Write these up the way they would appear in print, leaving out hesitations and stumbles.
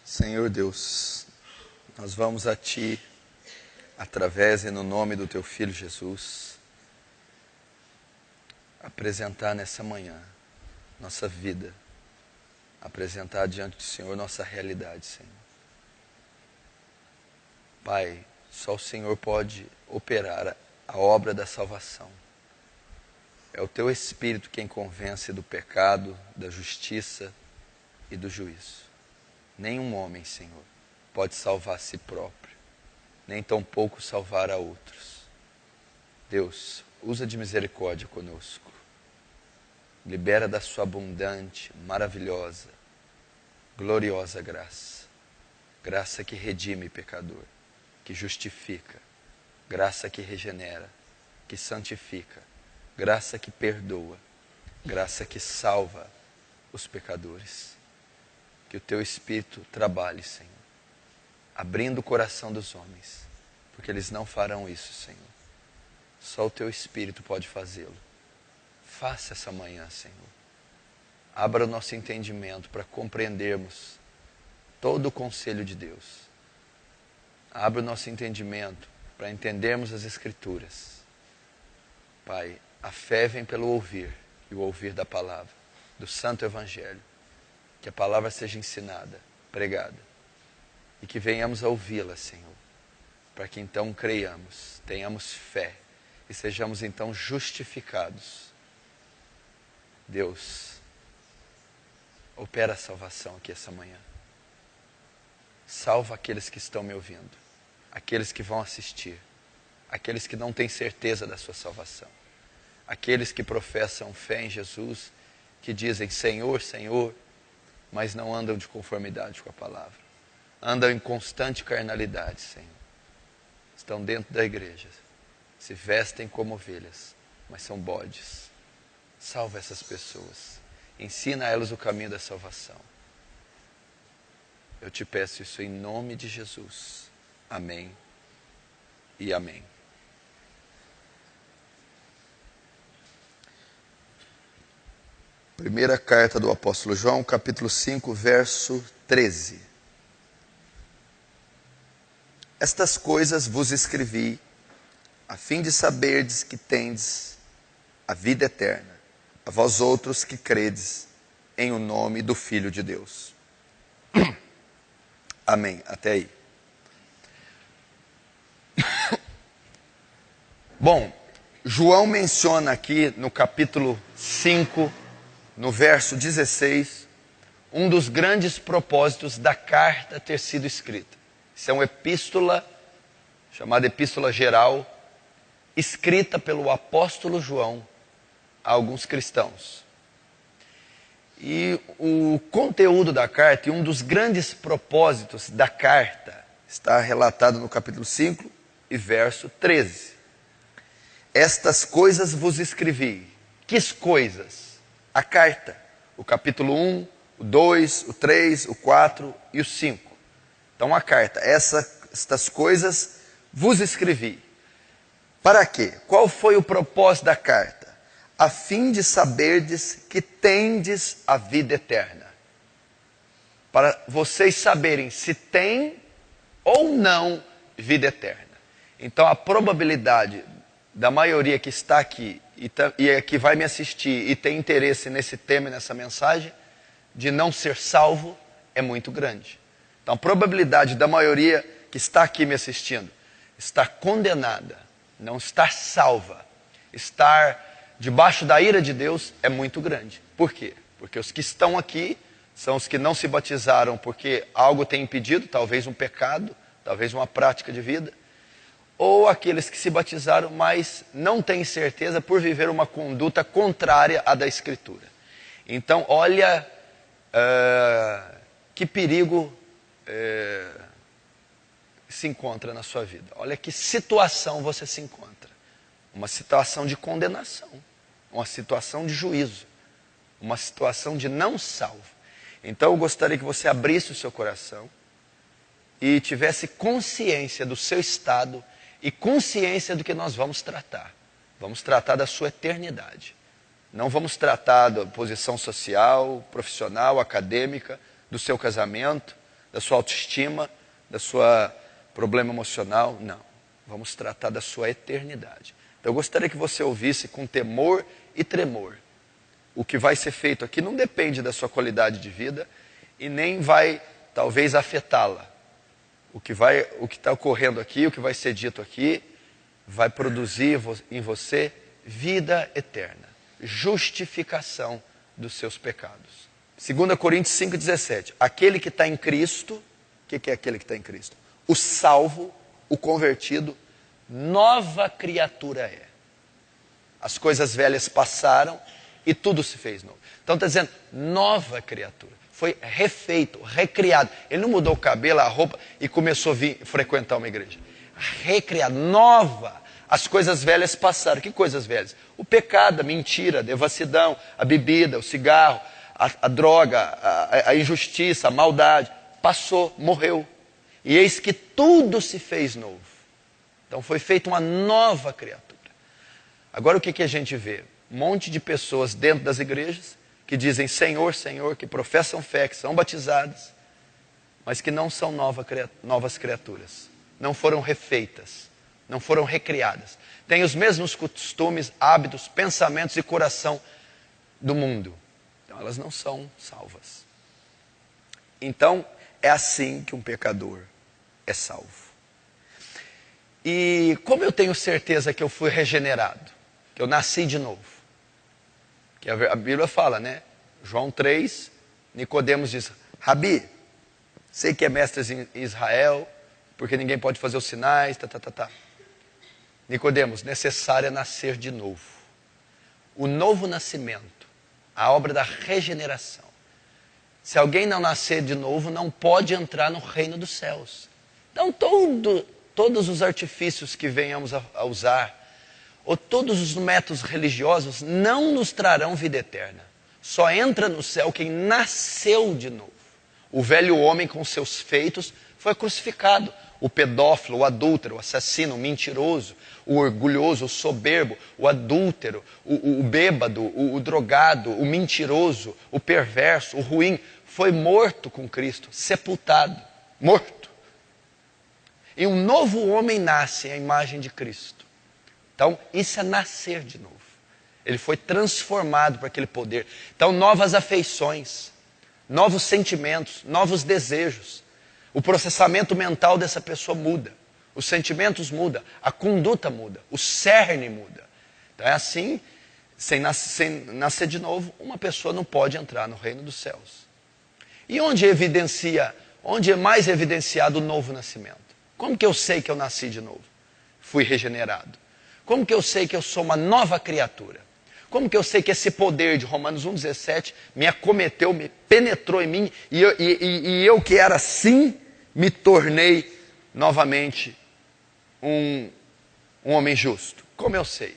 Senhor Deus, nós vamos a Ti, através e no nome do Teu Filho Jesus, apresentar nessa manhã nossa vida, apresentar diante do Senhor nossa realidade, Senhor. Pai, só o Senhor pode operar a obra da salvação. É o Teu Espírito quem convence do pecado, da justiça e do juízo. Nenhum homem, Senhor, pode salvar a si próprio, nem tampouco salvar a outros. Deus, usa de misericórdia conosco. Libera da sua abundante, maravilhosa, gloriosa graça. Graça que redime pecador, que justifica. Graça que regenera, que santifica. Graça que perdoa. Graça que salva os pecadores. Que o Teu Espírito trabalhe, Senhor, abrindo o coração dos homens, porque eles não farão isso, Senhor. Só o Teu Espírito pode fazê-lo. Faça essa manhã, Senhor. Abra o nosso entendimento para compreendermos todo o conselho de Deus. Abra o nosso entendimento para entendermos as Escrituras. Pai, a fé vem pelo ouvir, e o ouvir da palavra, do Santo Evangelho. Que a palavra seja ensinada, pregada, e que venhamos a ouvi-la, Senhor, para que então creiamos, tenhamos fé, e sejamos então justificados. Deus, opera a salvação aqui essa manhã. Salva aqueles que estão me ouvindo, aqueles que vão assistir, aqueles que não têm certeza da sua salvação, aqueles que professam fé em Jesus, que dizem Senhor, Senhor, mas não andam de conformidade com a palavra. Andam em constante carnalidade, Senhor. Estão dentro da igreja, se vestem como ovelhas, mas são bodes. Salva essas pessoas. Ensina a elas o caminho da salvação. Eu te peço isso em nome de Jesus. Amém e amém. Primeira carta do apóstolo João, capítulo 5, verso 13. Estas coisas vos escrevi, a fim de saberdes que tendes a vida eterna, a vós outros que credes em o nome do Filho de Deus. Amém. Até aí. Bom, João menciona aqui no capítulo 5, no verso 16, um dos grandes propósitos da carta ter sido escrita. Isso é uma epístola, chamada Epístola Geral, escrita pelo apóstolo João a alguns cristãos. E o conteúdo da carta, e um dos grandes propósitos da carta, está relatado no capítulo 5 e verso 13. Estas coisas vos escrevi. Que coisas? A carta, o capítulo 1, o 2, o 3, o 4 e o 5. Então a carta, estas coisas vos escrevi. Para quê? Qual foi o propósito da carta? A fim de saberdes que tendes a vida eterna. Para vocês saberem se tem ou não vida eterna. Então a probabilidade da maioria que está aqui e que vai me assistir e tem interesse nesse tema e nessa mensagem, de não ser salvo, é muito grande. Então a probabilidade da maioria que está aqui me assistindo, estar condenada, não estar salva, estar debaixo da ira de Deus, é muito grande. Por quê? Porque os que estão aqui são os que não se batizaram porque algo tem impedido, talvez um pecado, talvez uma prática de vida, ou aqueles que se batizaram, mas não têm certeza por viver uma conduta contrária à da Escritura. Então, olha que perigo se encontra na sua vida. Olha que situação você se encontra. Uma situação de condenação, uma situação de juízo, uma situação de não salvo. Então, eu gostaria que você abrisse o seu coração e tivesse consciência do seu estado e consciência do que nós vamos tratar. Vamos tratar da sua eternidade. Não vamos tratar da posição social, profissional, acadêmica, do seu casamento, da sua autoestima, da sua problema emocional, não. Vamos tratar da sua eternidade. Então eu gostaria que você ouvisse com temor e tremor. O que vai ser feito aqui não depende da sua qualidade de vida e nem vai, talvez, afetá-la. O que está ocorrendo aqui, o que vai ser dito aqui, vai produzir em você vida eterna, justificação dos seus pecados. 2 Coríntios 5,17. Aquele que está em Cristo, o que é aquele que está em Cristo? O salvo, o convertido, nova criatura é. As coisas velhas passaram e tudo se fez novo. Então está dizendo, nova criatura. Foi refeito, recriado. Ele não mudou o cabelo, a roupa e começou a vir frequentar uma igreja. Recriado, nova. As coisas velhas passaram. Que coisas velhas? O pecado, a mentira, a devassidão, a bebida, o cigarro, a droga, a injustiça, a maldade. Passou, morreu. E eis que tudo se fez novo. Então foi feita uma nova criatura. Agora o que a gente vê? Um monte de pessoas dentro das igrejas que dizem Senhor, Senhor, que professam fé, que são batizadas, mas que não são novas criaturas. Não foram refeitas, não foram recriadas. Têm os mesmos costumes, hábitos, pensamentos e coração do mundo. Então elas não são salvas. Então é assim que um pecador é salvo. E como eu tenho certeza que eu fui regenerado, que eu nasci de novo? Que a Bíblia fala, né? João 3, Nicodemos diz, Rabi, sei que é mestre em Israel, porque ninguém pode fazer os sinais, Nicodemos, necessário é nascer de novo. O novo nascimento, a obra da regeneração. Se alguém não nascer de novo, não pode entrar no reino dos céus. Então todos os artifícios que venhamos a usar, ou todos os métodos religiosos, não nos trarão vida eterna. Só entra no céu quem nasceu de novo. O velho homem com seus feitos foi crucificado. O pedófilo, o adúltero, o assassino, o mentiroso, o orgulhoso, o soberbo, o adúltero, o bêbado, o drogado, o mentiroso, o perverso, o ruim, foi morto com Cristo, sepultado, morto. E um novo homem nasce à imagem de Cristo. Então, isso é nascer de novo. Ele foi transformado por aquele poder. Então, novas afeições, novos sentimentos, novos desejos. O processamento mental dessa pessoa muda. Os sentimentos mudam, a conduta muda, o cerne muda. Então é assim, sem nascer de novo, uma pessoa não pode entrar no reino dos céus. E onde é mais evidenciado o novo nascimento? Como que eu sei que eu nasci de novo? Fui regenerado. Como que eu sei que eu sou uma nova criatura? Como que eu sei que esse poder de Romanos 1,17 me acometeu, me penetrou em mim e eu que era assim, me tornei novamente um homem justo? Como eu sei?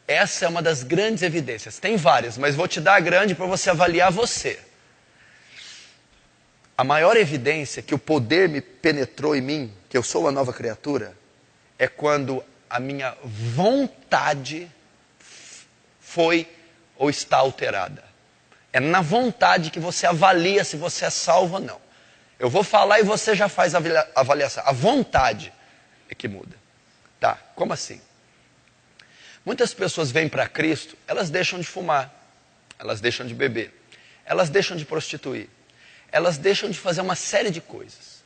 Essa é uma das grandes evidências. Tem várias, mas vou te dar a grande para você avaliar você. A maior evidência que o poder me penetrou em mim, que eu sou uma nova criatura, é quando a minha vontade foi ou está alterada. É na vontade que você avalia se você é salvo ou não. Eu vou falar e você já faz a avaliação. A vontade é que muda. Tá, como assim? Muitas pessoas vêm para Cristo, elas deixam de fumar, elas deixam de beber, elas deixam de prostituir, elas deixam de fazer uma série de coisas.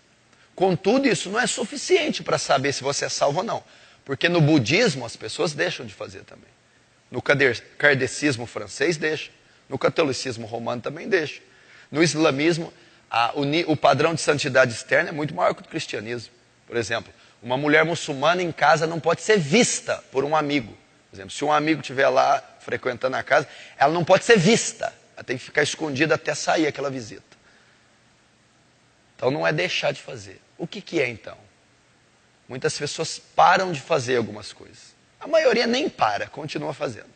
Contudo, isso não é suficiente para saber se você é salvo ou não. Porque no budismo as pessoas deixam de fazer também. No kardecismo francês deixa. No catolicismo romano também deixa. No islamismo, o padrão de santidade externa é muito maior que o cristianismo. Por exemplo, uma mulher muçulmana em casa não pode ser vista por um amigo. Por exemplo, se um amigo estiver lá frequentando a casa, ela não pode ser vista. Ela tem que ficar escondida até sair aquela visita. Então não é deixar de fazer. O que é então? Muitas pessoas param de fazer algumas coisas. A maioria nem para, continua fazendo.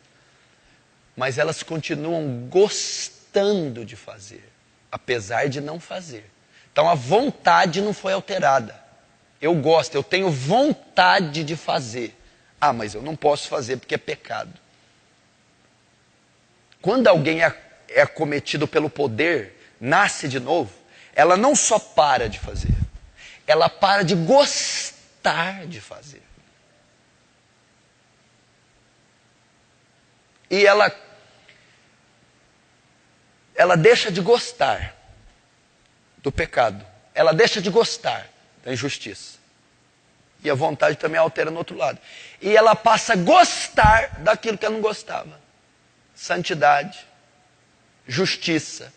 Mas elas continuam gostando de fazer, apesar de não fazer. Então a vontade não foi alterada. Eu gosto, eu tenho vontade de fazer. Ah, mas eu não posso fazer porque é pecado. Quando alguém é acometido pelo poder, nasce de novo, ela não só para de fazer, ela para de gostar de fazer. E ela deixa de gostar do pecado. Ela deixa de gostar da injustiça. E a vontade também altera no outro lado. E ela passa a gostar daquilo que ela não gostava. Santidade, justiça,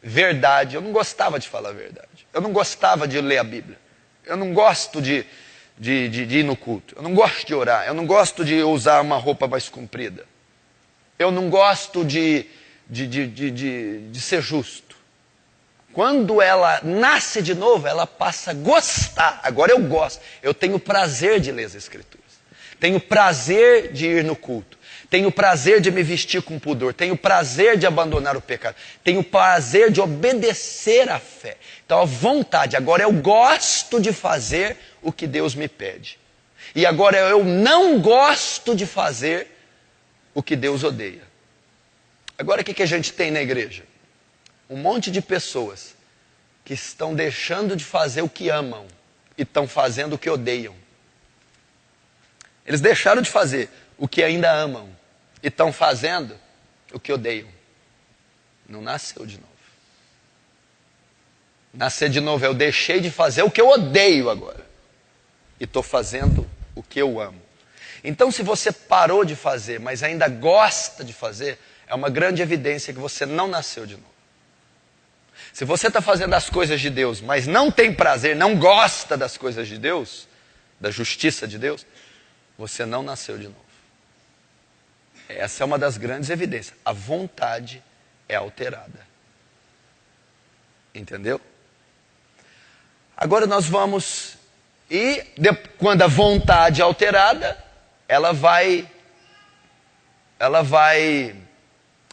verdade. Eu não gostava de falar a verdade. Eu não gostava de ler a Bíblia. Eu não gosto de ir no culto. Eu não gosto de orar. Eu não gosto de usar uma roupa mais comprida. Eu não gosto de ser justo. Quando ela nasce de novo, ela passa a gostar. Agora eu gosto. Eu tenho prazer de ler as Escrituras. Tenho prazer de ir no culto. Tenho prazer de me vestir com pudor. Tenho prazer de abandonar o pecado. Tenho prazer de obedecer à fé. Então a vontade. Agora eu gosto de fazer o que Deus me pede. E agora eu não gosto de fazer o que Deus odeia. Agora o que a gente tem na igreja? Um monte de pessoas que estão deixando de fazer o que amam e estão fazendo o que odeiam. Eles deixaram de fazer o que ainda amam e estão fazendo o que odeiam. Não nasceu de novo. Nascer de novo, eu deixei de fazer o que eu odeio agora e estou fazendo o que eu amo. Então, se você parou de fazer, mas ainda gosta de fazer, é uma grande evidência que você não nasceu de novo. Se você está fazendo as coisas de Deus, mas não tem prazer, não gosta das coisas de Deus, da justiça de Deus, você não nasceu de novo. Essa é uma das grandes evidências. A vontade é alterada. Entendeu? Agora nós vamos... E quando a vontade é alterada, ela vai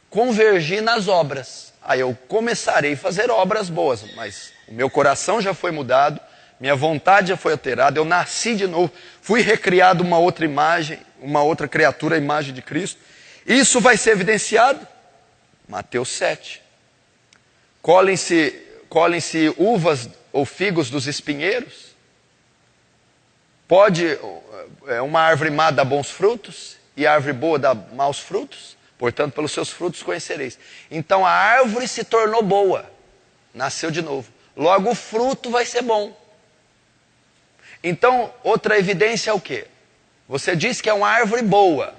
convergir nas obras. Aí eu começarei a fazer obras boas, mas o meu coração já foi mudado, minha vontade já foi alterada, eu nasci de novo, fui recriado uma outra imagem, uma outra criatura, a imagem de Cristo. Isso vai ser evidenciado? Mateus 7. Colhem-se uvas ou figos dos espinheiros? Pode uma árvore má dar bons frutos e a árvore boa dar maus frutos? Portanto, pelos seus frutos conhecereis. Então a árvore se tornou boa, nasceu de novo. Logo o fruto vai ser bom. Então, outra evidência é o quê? Você diz que é uma árvore boa,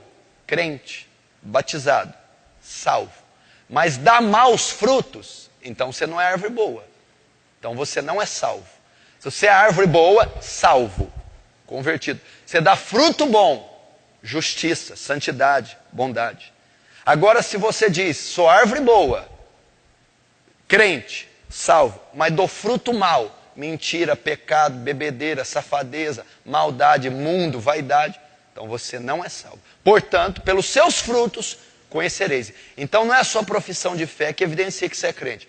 crente, batizado, salvo. Mas dá maus frutos, então você não é árvore boa. Então você não é salvo. Se você é árvore boa, salvo, convertido. Você dá fruto bom, justiça, santidade, bondade. Agora, se você diz, sou árvore boa, crente, salvo, mas dou fruto mau, mentira, pecado, bebedeira, safadeza, maldade, mundo, vaidade, então você não é salvo. Portanto, pelos seus frutos conhecereis. Então não é a sua profissão de fé que evidencia que você é crente.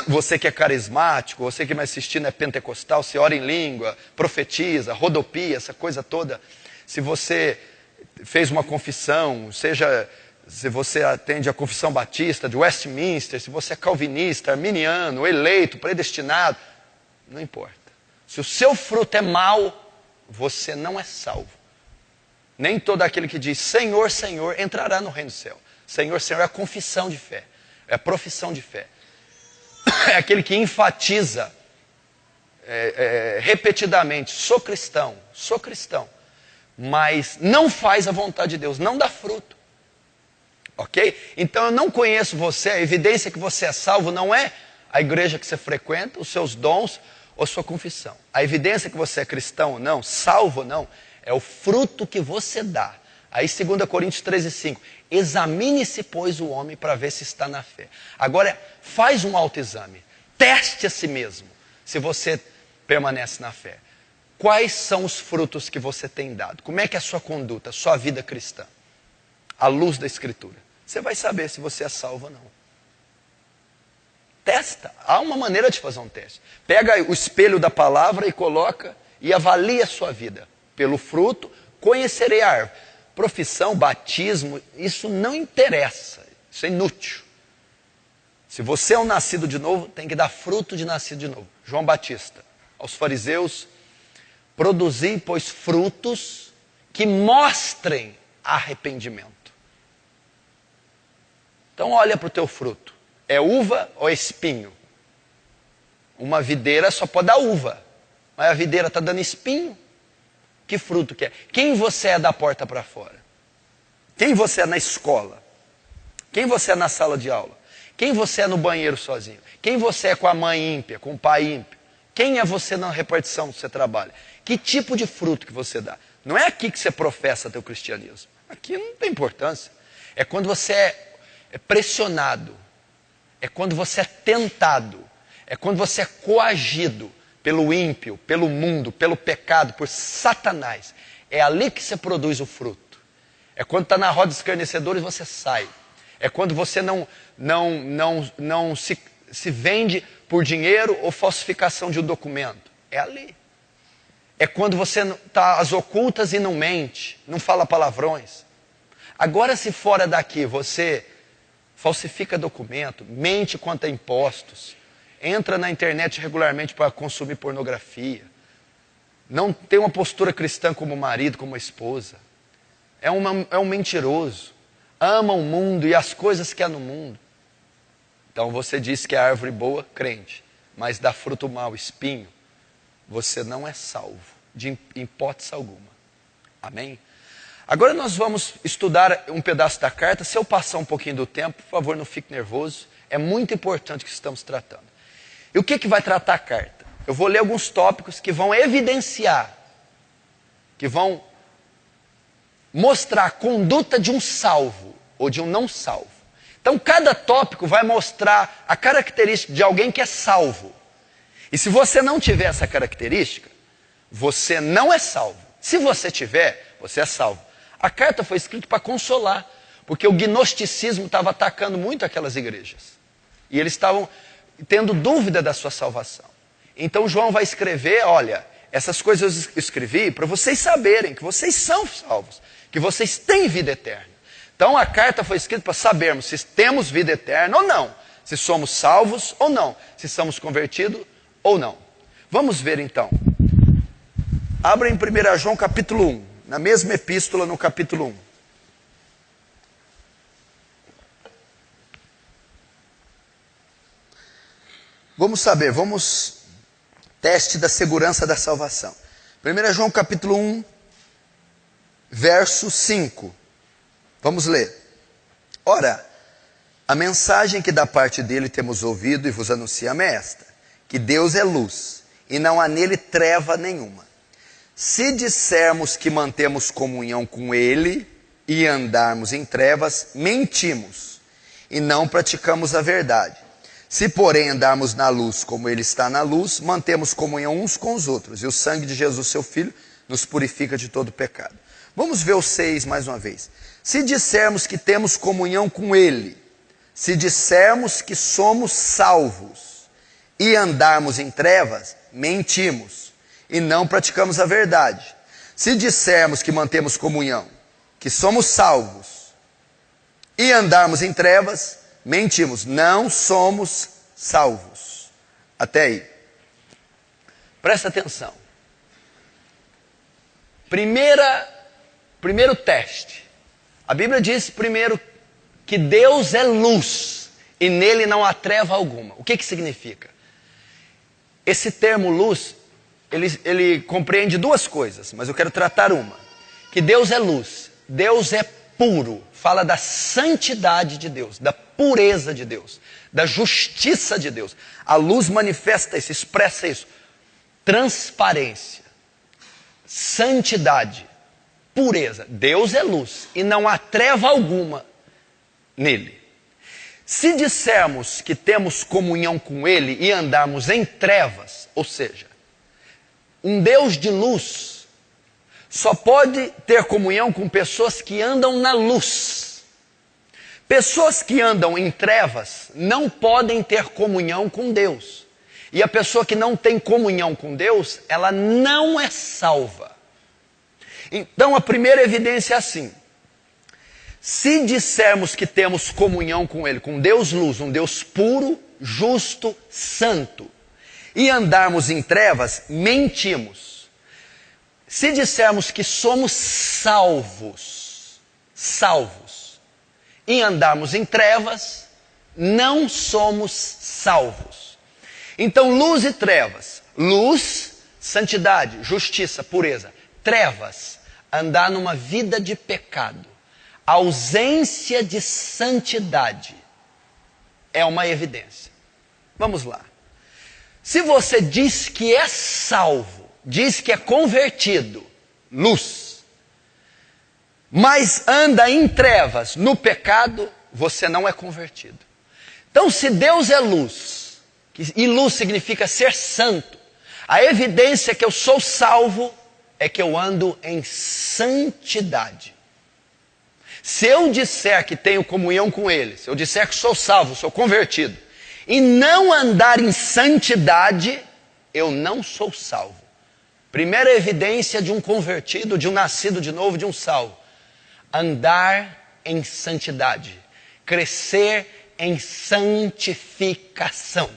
Você que é carismático, você que me assistindo é pentecostal, você ora em língua, profetiza, rodopia, essa coisa toda. Se você fez uma confissão, se você atende a confissão batista de Westminster, se você é calvinista, arminiano, eleito, predestinado, não importa. Se o seu fruto é mau, você não é salvo. Nem todo aquele que diz Senhor, Senhor entrará no reino do céu. Senhor, Senhor é a confissão de fé, é a profissão de fé. É aquele que enfatiza repetidamente, sou cristão, mas não faz a vontade de Deus, não dá fruto. Ok? Então eu não conheço você, a evidência que você é salvo não é a igreja que você frequenta, os seus dons ou sua confissão. A evidência que você é cristão ou não, salvo ou não, é o fruto que você dá. Aí 2 Coríntios 13:5, examine-se, pois, o homem para ver se está na fé. Agora, faz um autoexame, teste a si mesmo, se você permanece na fé. Quais são os frutos que você tem dado? Como é que é a sua conduta, a sua vida cristã? À luz da Escritura. Você vai saber se você é salvo ou não. Testa. Há uma maneira de fazer um teste. Pega o espelho da palavra e coloca e avalia a sua vida. Pelo fruto, conhecerei a árvore. Profissão, batismo, isso não interessa. Isso é inútil. Se você é um nascido de novo, tem que dar fruto de nascido de novo. João Batista, aos fariseus, produzi, pois, frutos que mostrem arrependimento. Então olha para o teu fruto. É uva ou é espinho? Uma videira só pode dar uva. Mas a videira está dando espinho. Que fruto que é? Quem você é da porta para fora? Quem você é na escola? Quem você é na sala de aula? Quem você é no banheiro sozinho? Quem você é com a mãe ímpia, com o pai ímpio? Quem é você na repartição que você trabalha? Que tipo de fruto que você dá? Não é aqui que você professa teu cristianismo. Aqui não tem importância. É quando você é pressionado. É quando você é tentado. É quando você é coagido pelo ímpio, pelo mundo, pelo pecado, por Satanás. É ali que você produz o fruto. É quando está na roda dos escarnecedores você sai. É quando você não se vende por dinheiro ou falsificação de um documento. É ali. É quando você está às ocultas e não mente, não fala palavrões. Agora, se fora daqui você falsifica documento, mente quanto a impostos, entra na internet regularmente para consumir pornografia, não tem uma postura cristã como marido, como esposa, é um mentiroso, ama o mundo e as coisas que há no mundo. Então você diz que é árvore boa, crente, mas dá fruto mau, espinho, você não é salvo, de hipótese alguma. Amém? Agora nós vamos estudar um pedaço da carta. Se eu passar um pouquinho do tempo, por favor, não fique nervoso. É muito importante o que estamos tratando. E o que vai tratar a carta? Eu vou ler alguns tópicos que vão evidenciar, que vão mostrar a conduta de um salvo ou de um não salvo. Então cada tópico vai mostrar a característica de alguém que é salvo. E se você não tiver essa característica, você não é salvo. Se você tiver, você é salvo. A carta foi escrita para consolar, porque o gnosticismo estava atacando muito aquelas igrejas. E eles estavam tendo dúvida da sua salvação. Então João vai escrever, olha, essas coisas eu escrevi para vocês saberem que vocês são salvos, que vocês têm vida eterna. Então a carta foi escrita para sabermos se temos vida eterna ou não, se somos salvos ou não, se somos convertidos ou não. Vamos ver então. Abra em 1 João capítulo 1, na mesma epístola no capítulo 1. Vamos saber, teste da segurança da salvação. 1 João capítulo 1, verso 5. Vamos ler. Ora, a mensagem que da parte dele temos ouvido e vos anunciamos é esta, que Deus é luz, e não há nele treva nenhuma. Se dissermos que mantemos comunhão com ele e andarmos em trevas, mentimos, e não praticamos a verdade. Se, porém, andarmos na luz como ele está na luz, mantemos comunhão uns com os outros, e o sangue de Jesus, seu Filho, nos purifica de todo pecado. Vamos ver o 6 mais uma vez. Se dissermos que temos comunhão com ele, se dissermos que somos salvos e andarmos em trevas, mentimos e não praticamos a verdade. Se dissermos que mantemos comunhão, que somos salvos e andarmos em trevas, mentimos, não somos salvos. Até aí. Presta atenção. Primeiro teste. A Bíblia diz primeiro que Deus é luz e nele não há treva alguma. O que significa? Esse termo luz, ele compreende duas coisas, mas eu quero tratar uma. Que Deus é luz, Deus é puro, fala da santidade de Deus, da pureza de Deus, da justiça de Deus. A luz manifesta isso, expressa isso. Transparência, santidade, pureza. Deus é luz e não há treva alguma nele. Se dissermos que temos comunhão com ele e andarmos em trevas, ou seja, um Deus de luz só pode ter comunhão com pessoas que andam na luz. Pessoas que andam em trevas não podem ter comunhão com Deus. E a pessoa que não tem comunhão com Deus, ela não é salva. Então a primeira evidência é assim. Se dissermos que temos comunhão com Ele, com Deus luz, um Deus puro, justo, santo, e andarmos em trevas, mentimos. Se dissermos que somos salvos, e andarmos em trevas, não somos salvos. Então, luz e trevas. Luz, santidade, justiça, pureza. Trevas, andar numa vida de pecado. Ausência de santidade é uma evidência. Vamos lá. Se você diz que é salvo, diz que é convertido, luz, mas anda em trevas, no pecado, você não é convertido. Então, se Deus é luz, e luz significa ser santo, a evidência que eu sou salvo é que eu ando em santidade. Se eu disser que tenho comunhão com Ele, se eu disser que sou salvo, sou convertido, e não andar em santidade, eu não sou salvo. Primeira evidência de um convertido, de um nascido de novo, de um salvo. Andar em santidade. Crescer em santificação.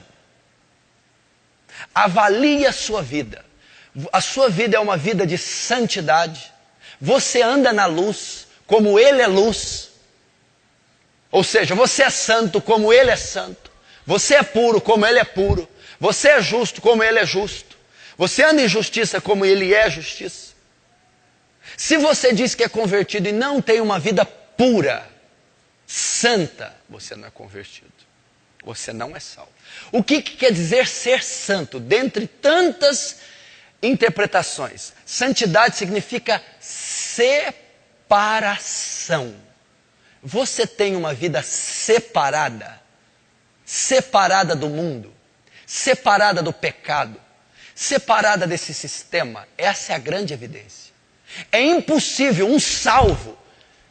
Avalie a sua vida. A sua vida é uma vida de santidade. Você anda na luz, como Ele é luz. Ou seja, você é santo como Ele é santo. Você é puro como Ele é puro. Você é justo como Ele é justo. Você anda em justiça como Ele é justiça. Se você diz que é convertido e não tem uma vida pura, santa, você não é convertido. Você não é salvo. O que quer dizer ser santo? Dentre tantas interpretações, santidade significa separação. Você tem uma vida separada do mundo, separada do pecado, separada desse sistema. Essa é a grande evidência. É impossível um salvo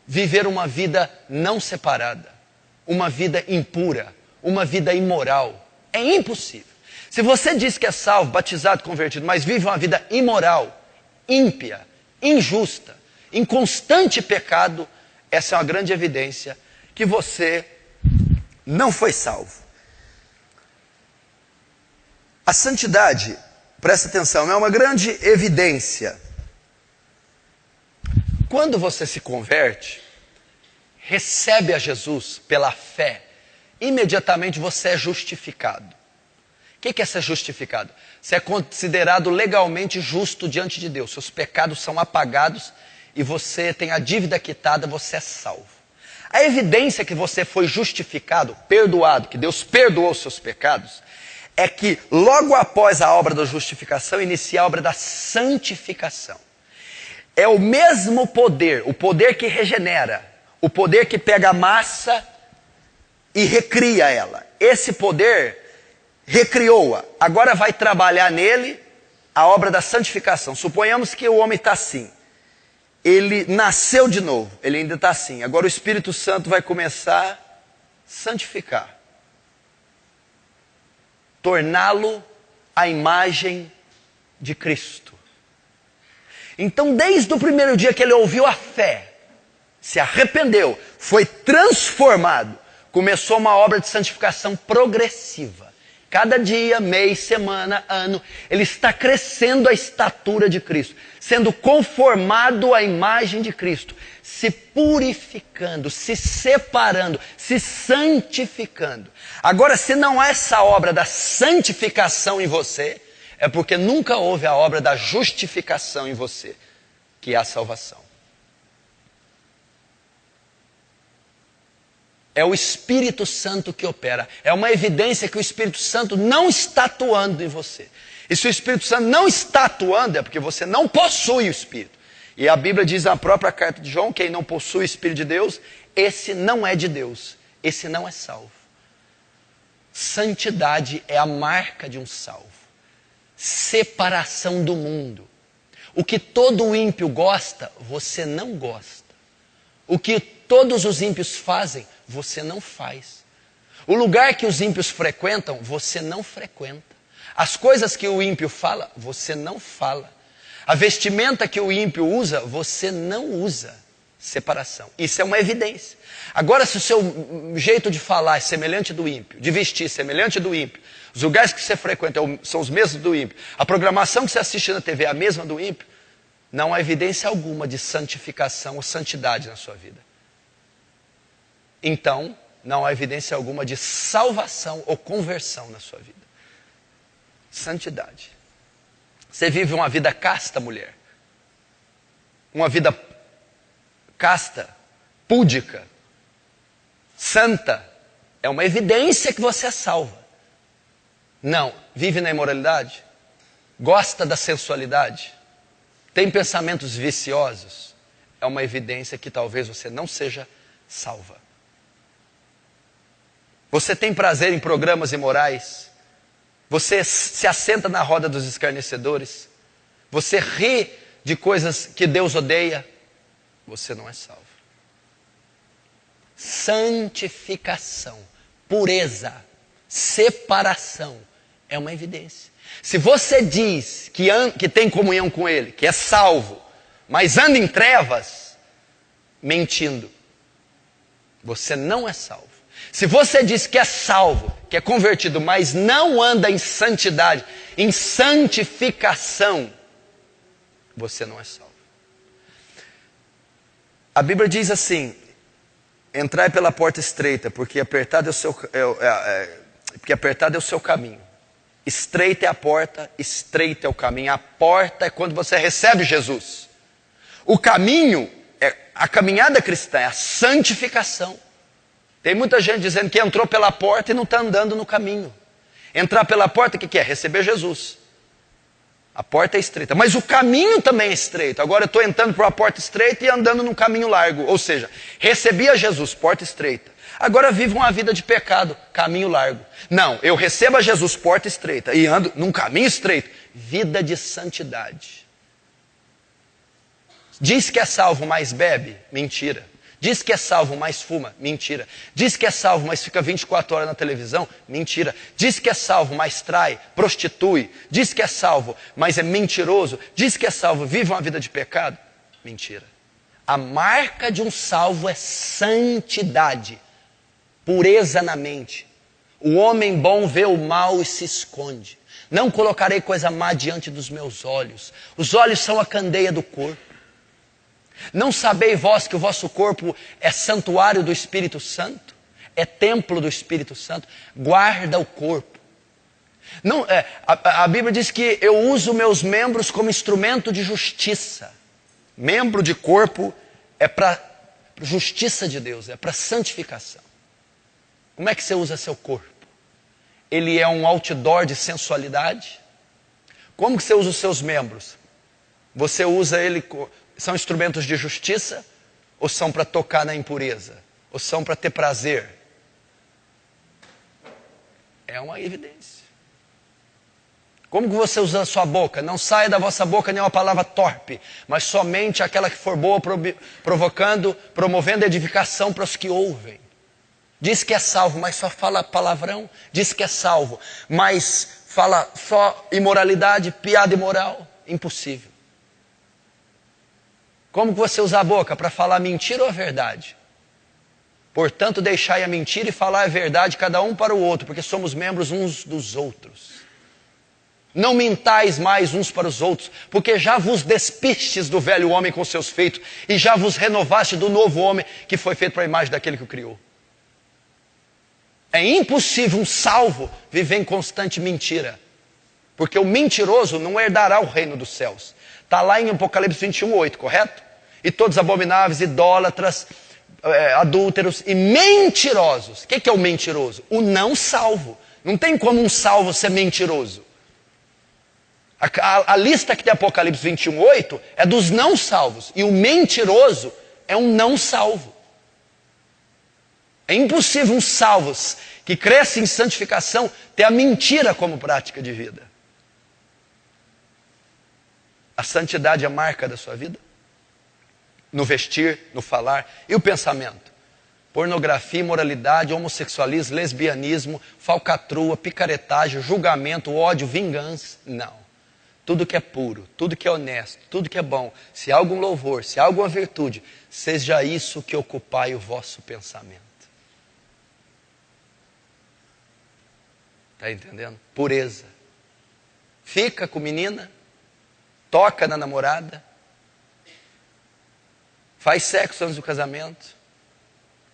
viver uma vida não separada, uma vida impura, uma vida imoral. É impossível. Se você diz que é salvo, batizado, convertido, mas vive uma vida imoral, ímpia, injusta, em constante pecado, essa é uma grande evidência que você não foi salvo. A santidade, presta atenção, é uma grande evidência. Quando você se converte, recebe a Jesus pela fé, imediatamente você é justificado. O que é ser justificado? Você é considerado legalmente justo diante de Deus. Seus pecados são apagados e você tem a dívida quitada, você é salvo. A evidência que você foi justificado, perdoado, que Deus perdoou os seus pecados, é que logo após a obra da justificação, inicia a obra da santificação. É o mesmo poder, o poder que regenera, o poder que pega a massa e recria ela. Esse poder recriou-a. Agora vai trabalhar nele a obra da santificação. Suponhamos que o homem está assim. Ele nasceu de novo, ele ainda está assim. Agora o Espírito Santo vai começar a santificar. Torná-lo a imagem de Cristo. Então, desde o primeiro dia que ele ouviu a fé, se arrependeu, foi transformado, começou uma obra de santificação progressiva. Cada dia, mês, semana, ano, ele está crescendo a estatura de Cristo, sendo conformado à imagem de Cristo, se purificando, se separando, se santificando. Agora, se não há essa obra da santificação em você, é porque nunca houve a obra da justificação em você, que é a salvação. É o Espírito Santo que opera. É uma evidência que o Espírito Santo não está atuando em você. E se o Espírito Santo não está atuando, é porque você não possui o Espírito. E a Bíblia diz na própria carta de João, quem não possui o Espírito de Deus, esse não é de Deus. Esse não é salvo. Santidade é a marca de um salvo. Separação do mundo. O que todo ímpio gosta, você não gosta. O que todos os ímpios fazem, você não faz. O lugar que os ímpios frequentam, você não frequenta. As coisas que o ímpio fala, você não fala. A vestimenta que o ímpio usa, você não usa. Separação. Isso é uma evidência. Agora, se o seu jeito de falar é semelhante do ímpio, de vestir semelhante do ímpio, os lugares que você frequenta são os mesmos do ímpio, a programação que você assiste na TV é a mesma do ímpio, não há evidência alguma de santificação ou santidade na sua vida. Então, não há evidência alguma de salvação ou conversão na sua vida. Santidade. Você vive uma vida casta, mulher. Uma vida casta, púdica, santa. É uma evidência que você é salva. Não, vive na imoralidade, gosta da sensualidade, tem pensamentos viciosos. É uma evidência que talvez você não seja salva. Você tem prazer em programas imorais. Você se assenta na roda dos escarnecedores. Você ri de coisas que Deus odeia. Você não é salvo. Santificação, pureza, separação é uma evidência. Se você diz que tem comunhão com Ele, que é salvo, mas anda em trevas, mentindo, você não é salvo. Se você diz que é salvo, que é convertido, mas não anda em santidade, em santificação, você não é salvo. A Bíblia diz assim: entrai pela porta estreita, porque apertado é o seu caminho. Estreita é a porta, estreito é o caminho. A porta é quando você recebe Jesus. O caminho, a caminhada cristã é a santificação. Tem muita gente dizendo que entrou pela porta e não está andando no caminho. Entrar pela porta, o que é? Receber Jesus. A porta é estreita, mas o caminho também é estreito. Agora eu estou entrando por uma porta estreita e andando num caminho largo. Ou seja, recebi a Jesus, porta estreita. Agora vivo uma vida de pecado, caminho largo. Não, eu recebo a Jesus, porta estreita, e ando num caminho estreito. Vida de santidade. Diz que é salvo, mas bebe? Mentira. Diz que é salvo, mas fuma? Mentira. Diz que é salvo, mas fica 24 horas na televisão? Mentira. Diz que é salvo, mas trai, prostitui? Diz que é salvo, mas é mentiroso? Diz que é salvo, vive uma vida de pecado? Mentira. A marca de um salvo é santidade, pureza na mente. O homem bom vê o mal e se esconde. Não colocarei coisa má diante dos meus olhos. Os olhos são a candeia do corpo. Não sabeis vós que o vosso corpo é santuário do Espírito Santo? É templo do Espírito Santo? Guarda o corpo. Não, a Bíblia diz que eu uso meus membros como instrumento de justiça. Membro de corpo é para justiça de Deus, é para santificação. Como é que você usa seu corpo? Ele é um outdoor de sensualidade? Como que você usa os seus membros? Você usa ele... São instrumentos de justiça? Ou são para tocar na impureza? Ou são para ter prazer? É uma evidência. Como que você usa a sua boca? Não saia da vossa boca nenhuma palavra torpe, mas somente aquela que for boa, promovendo edificação para os que ouvem. Diz que é salvo, mas só fala palavrão. Diz que é salvo, mas fala só imoralidade, piada imoral. Impossível. Como que você usa a boca? Para falar mentira ou a verdade? Portanto, deixai a mentira e falar a verdade, cada um para o outro, porque somos membros uns dos outros. Não mintais mais uns para os outros, porque já vos despistes do velho homem com seus feitos, e já vos renovaste do novo homem, que foi feito para a imagem daquele que o criou. É impossível um salvo viver em constante mentira, porque o mentiroso não herdará o reino dos céus. Está lá em Apocalipse 21:8, correto? E todos abomináveis, idólatras, adúlteros e mentirosos. O que é o mentiroso? O não salvo. Não tem como um salvo ser mentiroso. A lista que tem Apocalipse 21:8 é dos não salvos. E o mentiroso é um não salvo. É impossível um salvo que cresce em santificação ter a mentira como prática de vida. A santidade é a marca da sua vida? No vestir, no falar. E o pensamento? Pornografia, imoralidade, homossexualismo, lesbianismo, falcatrua, picaretagem, julgamento, ódio, vingança. Não. tudo que é puro, tudo que é honesto, tudo que é bom, se há algum louvor, se há alguma virtude, seja isso que ocupai o vosso pensamento. Está entendendo? Pureza. Fica com menina, toca na namorada, faz sexo antes do casamento,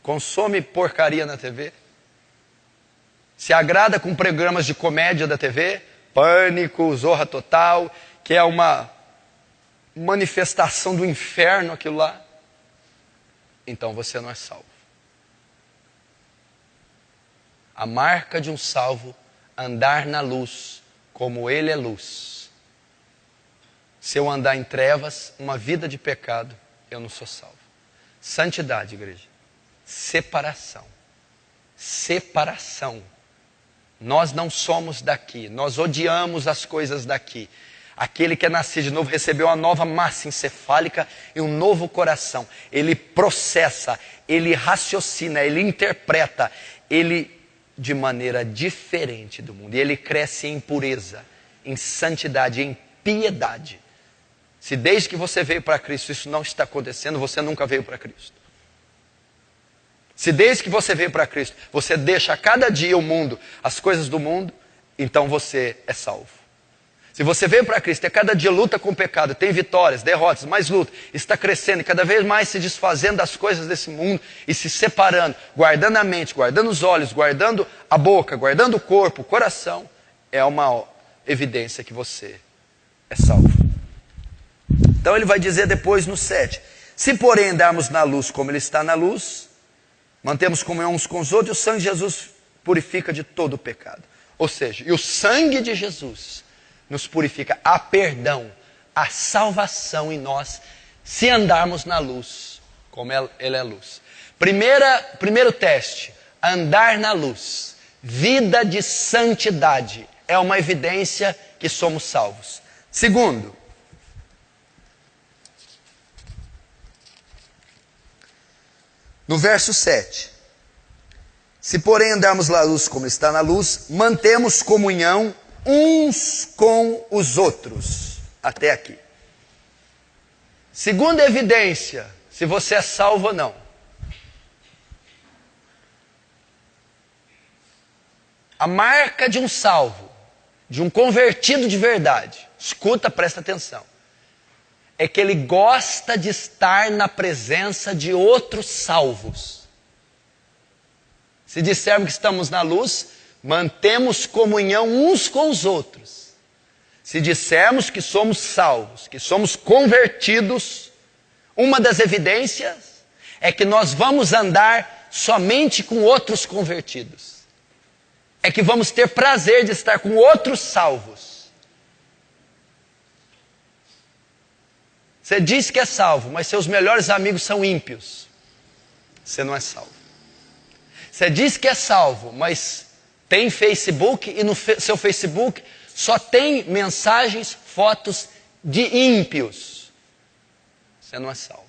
consome porcaria na TV, se agrada com programas de comédia da TV, Pânico, Zorra Total, que é uma manifestação do inferno aquilo lá, então você não é salvo. A marca de um salvo, andar na luz, como ele é luz. Se eu andar em trevas, uma vida de pecado, eu não sou salvo. Santidade, igreja. Separação. Separação. Nós não somos daqui, nós odiamos as coisas daqui. Aquele que é nascido de novo recebeu uma nova massa encefálica e um novo coração. Ele processa, ele raciocina, ele interpreta, ele de maneira diferente do mundo. E ele cresce em pureza, em santidade, em piedade. Se desde que você veio para Cristo isso não está acontecendo, você nunca veio para Cristo. Se desde que você veio para Cristo, você deixa a cada dia o mundo, as coisas do mundo, então você é salvo. Se você veio para Cristo e a cada dia luta com o pecado, tem vitórias, derrotas, mais luta, está crescendo e cada vez mais se desfazendo das coisas desse mundo e se separando, guardando a mente, guardando os olhos, guardando a boca, guardando o corpo, o coração, é uma evidência que você é salvo. Então ele vai dizer depois no 7, se porém andarmos na luz como ele está na luz, mantemos comunhão uns com os outros e o sangue de Jesus purifica de todo o pecado. Ou seja, e o sangue de Jesus nos purifica, há perdão, há salvação em nós, se andarmos na luz, como ele é luz. Primeiro teste, andar na luz, vida de santidade, é uma evidência que somos salvos. Segundo, no verso 7, se porém andarmos na luz como está na luz, mantemos comunhão uns com os outros. Até aqui. Segunda evidência, se você é salvo ou não. A marca de um salvo, de um convertido de verdade, escuta, presta atenção, é que ele gosta de estar na presença de outros salvos. Se dissermos que estamos na luz, mantemos comunhão uns com os outros. Se dissermos que somos salvos, que somos convertidos, uma das evidências é que nós vamos andar somente com outros convertidos. É que vamos ter prazer de estar com outros salvos. Você diz que é salvo, mas seus melhores amigos são ímpios. Você não é salvo. Você diz que é salvo, mas tem Facebook e no seu Facebook só tem mensagens, fotos de ímpios. Você não é salvo.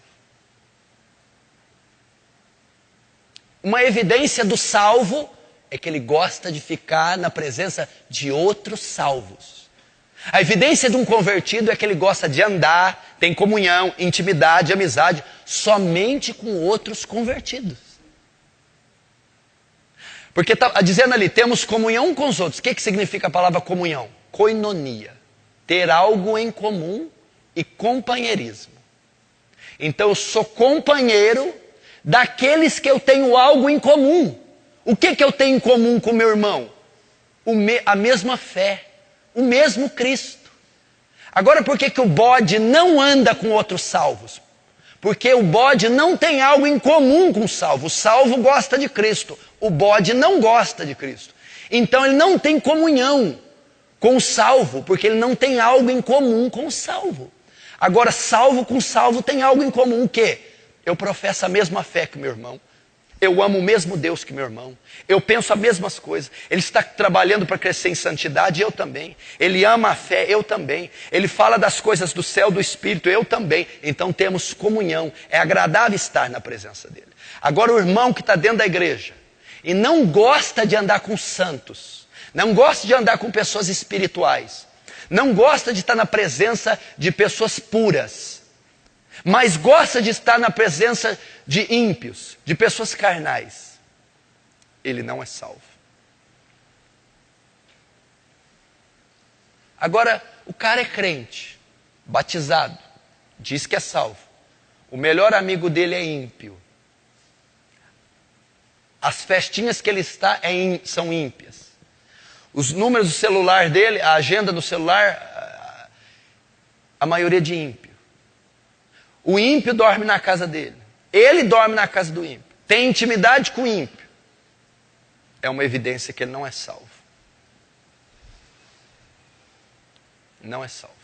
Uma evidência do salvo é que ele gosta de ficar na presença de outros salvos. A evidência de um convertido é que ele gosta de andar, tem comunhão, intimidade, amizade, somente com outros convertidos. Porque está dizendo ali, temos comunhão com os outros. O que significa a palavra comunhão? Koinonia. Ter algo em comum e companheirismo. Então eu sou companheiro daqueles que eu tenho algo em comum. O que eu tenho em comum com meu irmão? A mesma fé, o mesmo Cristo. Agora por que o bode não anda com outros salvos? Porque o bode não tem algo em comum com o salvo. O salvo gosta de Cristo, o bode não gosta de Cristo. Então ele não tem comunhão com o salvo, porque ele não tem algo em comum com o salvo. Agora, salvo com salvo tem algo em comum. O quê? Eu professo a mesma fé que meu irmão. Eu amo o mesmo Deus que meu irmão. Eu penso as mesmas coisas. Ele está trabalhando para crescer em santidade, eu também. Ele ama a fé, eu também. Ele fala das coisas do céu, do Espírito, eu também. Então temos comunhão. É agradável estar na presença dele. Agora o irmão que está dentro da igreja e não gosta de andar com santos, não gosta de andar com pessoas espirituais, não gosta de estar na presença de pessoas puras, mas gosta de estar na presença de ímpios, de pessoas carnais, ele não é salvo. Agora, o cara é crente, batizado, diz que é salvo. O melhor amigo dele é ímpio. As festinhas que ele está são ímpias. Os números do celular dele, a agenda do celular, a maioria de ímpio. O ímpio dorme na casa dele. Ele dorme na casa do ímpio. Tem intimidade com o ímpio. É uma evidência que ele não é salvo. Não é salvo.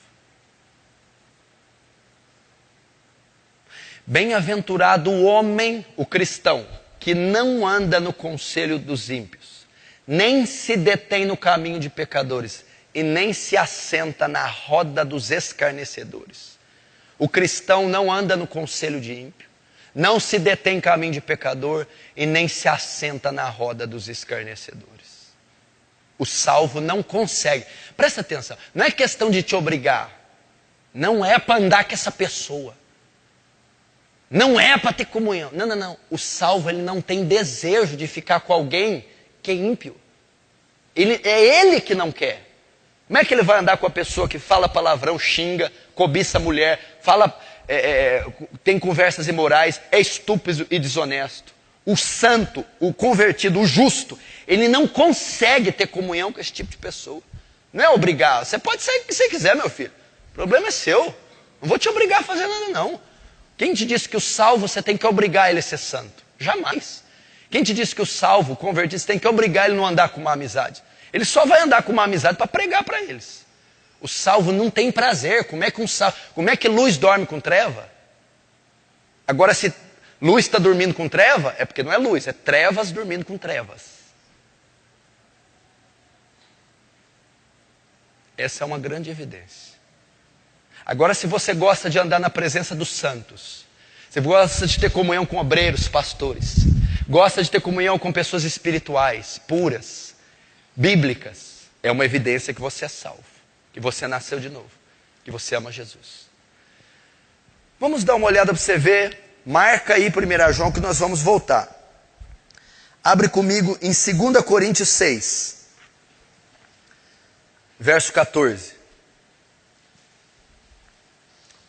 Bem-aventurado o homem, o cristão, que não anda no conselho dos ímpios, nem se detém no caminho de pecadores, e nem se assenta na roda dos escarnecedores. O cristão não anda no conselho de ímpio, não se detém em caminho de pecador, e nem se assenta na roda dos escarnecedores. O salvo não consegue. Presta atenção, não é questão de te obrigar. Não é para andar com essa pessoa. Não é para ter comunhão. Não, não, não. O salvo, ele não tem desejo de ficar com alguém que é ímpio. É ele que não quer. Como é que ele vai andar com a pessoa que fala palavrão, xinga, cobiça a mulher, tem conversas imorais, é estúpido e desonesto? O santo, o convertido, o justo, ele não consegue ter comunhão com esse tipo de pessoa. Não é obrigar. Você pode sair o que você quiser, meu filho. O problema é seu. Não vou te obrigar a fazer nada, não. Quem te disse que o salvo você tem que obrigar ele a ser santo? Jamais. Quem te disse que o salvo, o convertido, você tem que obrigar ele a não andar com uma amizade? Ele só vai andar com uma amizade para pregar para eles. O salvo não tem prazer. Como é que luz dorme com treva? Agora, se luz está dormindo com treva, é porque não é luz, é trevas dormindo com trevas. Essa é uma grande evidência. Agora, se você gosta de andar na presença dos santos, você gosta de ter comunhão com obreiros, pastores, gosta de ter comunhão com pessoas espirituais, puras, bíblicas, é uma evidência que você é salvo, que você nasceu de novo, que você ama Jesus. Vamos dar uma olhada para você ver. Marca aí 1 João que nós vamos voltar. Abre comigo em 2 Coríntios 6, verso 14.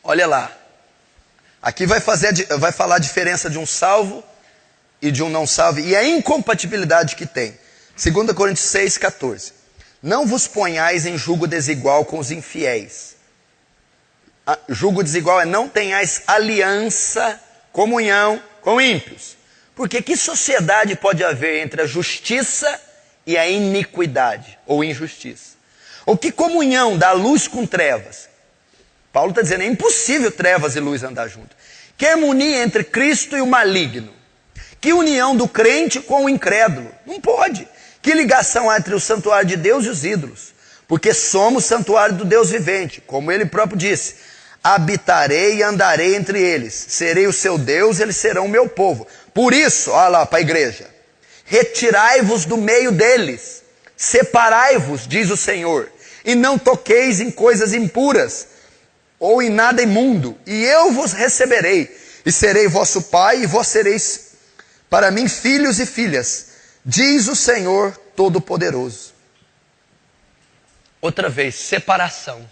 Olha lá. Aqui vai falar a diferença de um salvo e de um não salvo e a incompatibilidade que tem. 2 Coríntios 6, 14. Não vos ponhais em julgo desigual com os infiéis. Julgo desigual é não tenhais aliança, comunhão com ímpios. Porque que sociedade pode haver entre a justiça e a iniquidade ou injustiça? Ou que comunhão da luz com trevas? Paulo está dizendo, é impossível trevas e luz andar junto. Que harmonia entre Cristo e o maligno? Que união do crente com o incrédulo? Não pode. Que ligação há entre o santuário de Deus e os ídolos? Porque somos santuário do Deus vivente, como ele próprio disse. Habitarei e andarei entre eles. Serei o seu Deus, eles serão o meu povo. Por isso, olha lá para a igreja. Retirai-vos do meio deles. Separai-vos, diz o Senhor. E não toqueis em coisas impuras, ou em nada imundo, e eu vos receberei, e serei vosso pai, e vós sereis para mim filhos e filhas, diz o Senhor Todo-Poderoso. Outra vez, separação.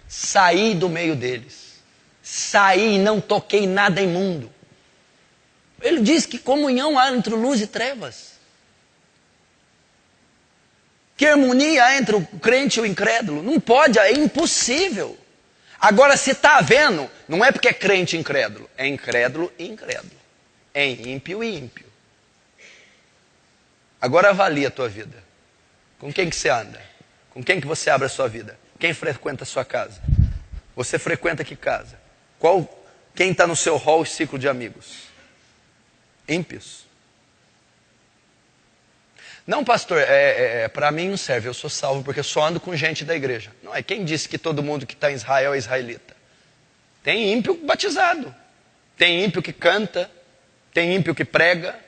Saí do meio deles. Saí e não toquei nada imundo. Ele diz que comunhão há entre luz e trevas. Que harmonia há entre o crente e o incrédulo. Não pode, é impossível. Agora, se está havendo, não é porque é crente e incrédulo. É incrédulo e incrédulo. É ímpio e ímpio. Agora avalia a tua vida. Com quem que você anda? Com quem que você abre a sua vida? Quem frequenta a sua casa? Você frequenta que casa? Quem está no seu hall e ciclo de amigos? Ímpios. Não, pastor, para mim não serve, eu sou salvo porque eu só ando com gente da igreja. Não, é quem disse que todo mundo que está em Israel é israelita? Tem ímpio batizado, tem ímpio que canta, tem ímpio que prega.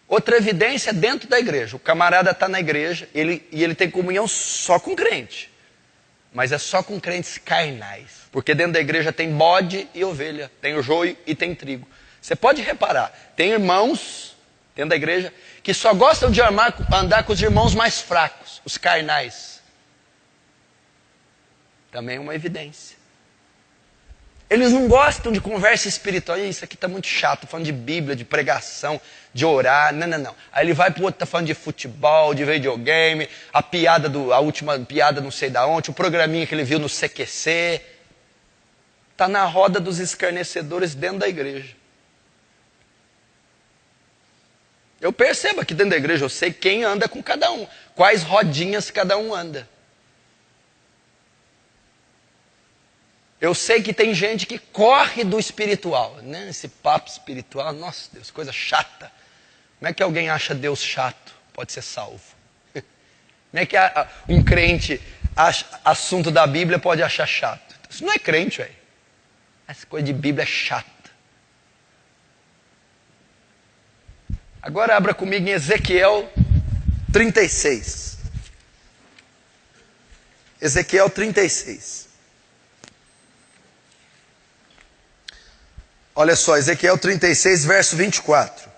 Outra evidência é dentro da igreja. O camarada está na igreja e ele tem comunhão só com crente. Mas é só com crentes carnais. Porque dentro da igreja tem bode e ovelha. Tem o joio e tem trigo. Você pode reparar. Tem irmãos dentro da igreja que só gostam de andar com os irmãos mais fracos. Os carnais. Também é uma evidência. Eles não gostam de conversa espiritual. Isso aqui está muito chato, falando de Bíblia, de pregação, de orar. Não. Aí ele vai para o outro, está falando de futebol, de videogame, a última piada não sei da onde, o programinha que ele viu no CQC. Está na roda dos escarnecedores dentro da igreja. Eu percebo aqui dentro da igreja, eu sei quem anda com cada um, quais rodinhas cada um anda. Eu sei que tem gente que corre do espiritual, né? Esse papo espiritual, nossa Deus, coisa chata. Como é que alguém acha Deus chato? Pode ser salvo. Como é que um crente acha assunto da Bíblia pode achar chato? Isso não é crente, velho. Essa coisa de Bíblia é chata. Agora abra comigo em Ezequiel 36. Ezequiel 36. Olha só, Ezequiel 36, verso 24.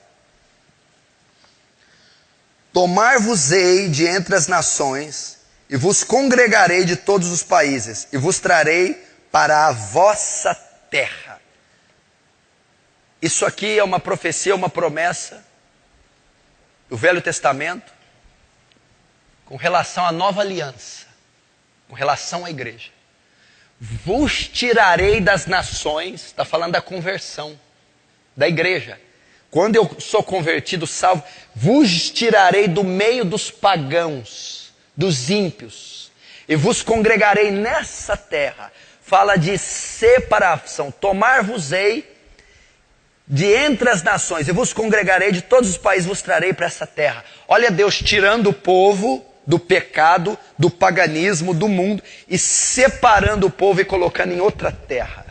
Tomar-vos-ei de entre as nações, e vos congregarei de todos os países, e vos trarei para a vossa terra. Isso aqui é uma profecia, uma promessa do Velho Testamento, com relação à nova aliança, com relação à igreja. Vos tirarei das nações, está falando da conversão, da igreja. Quando eu sou convertido, salvo, vos tirarei do meio dos pagãos, dos ímpios, e vos congregarei nessa terra. Fala de separação, tomar-vos-ei de entre as nações, e vos congregarei de todos os países, vos trarei para essa terra. Olha Deus tirando o povo do pecado, do paganismo, do mundo, e separando o povo e colocando em outra terra.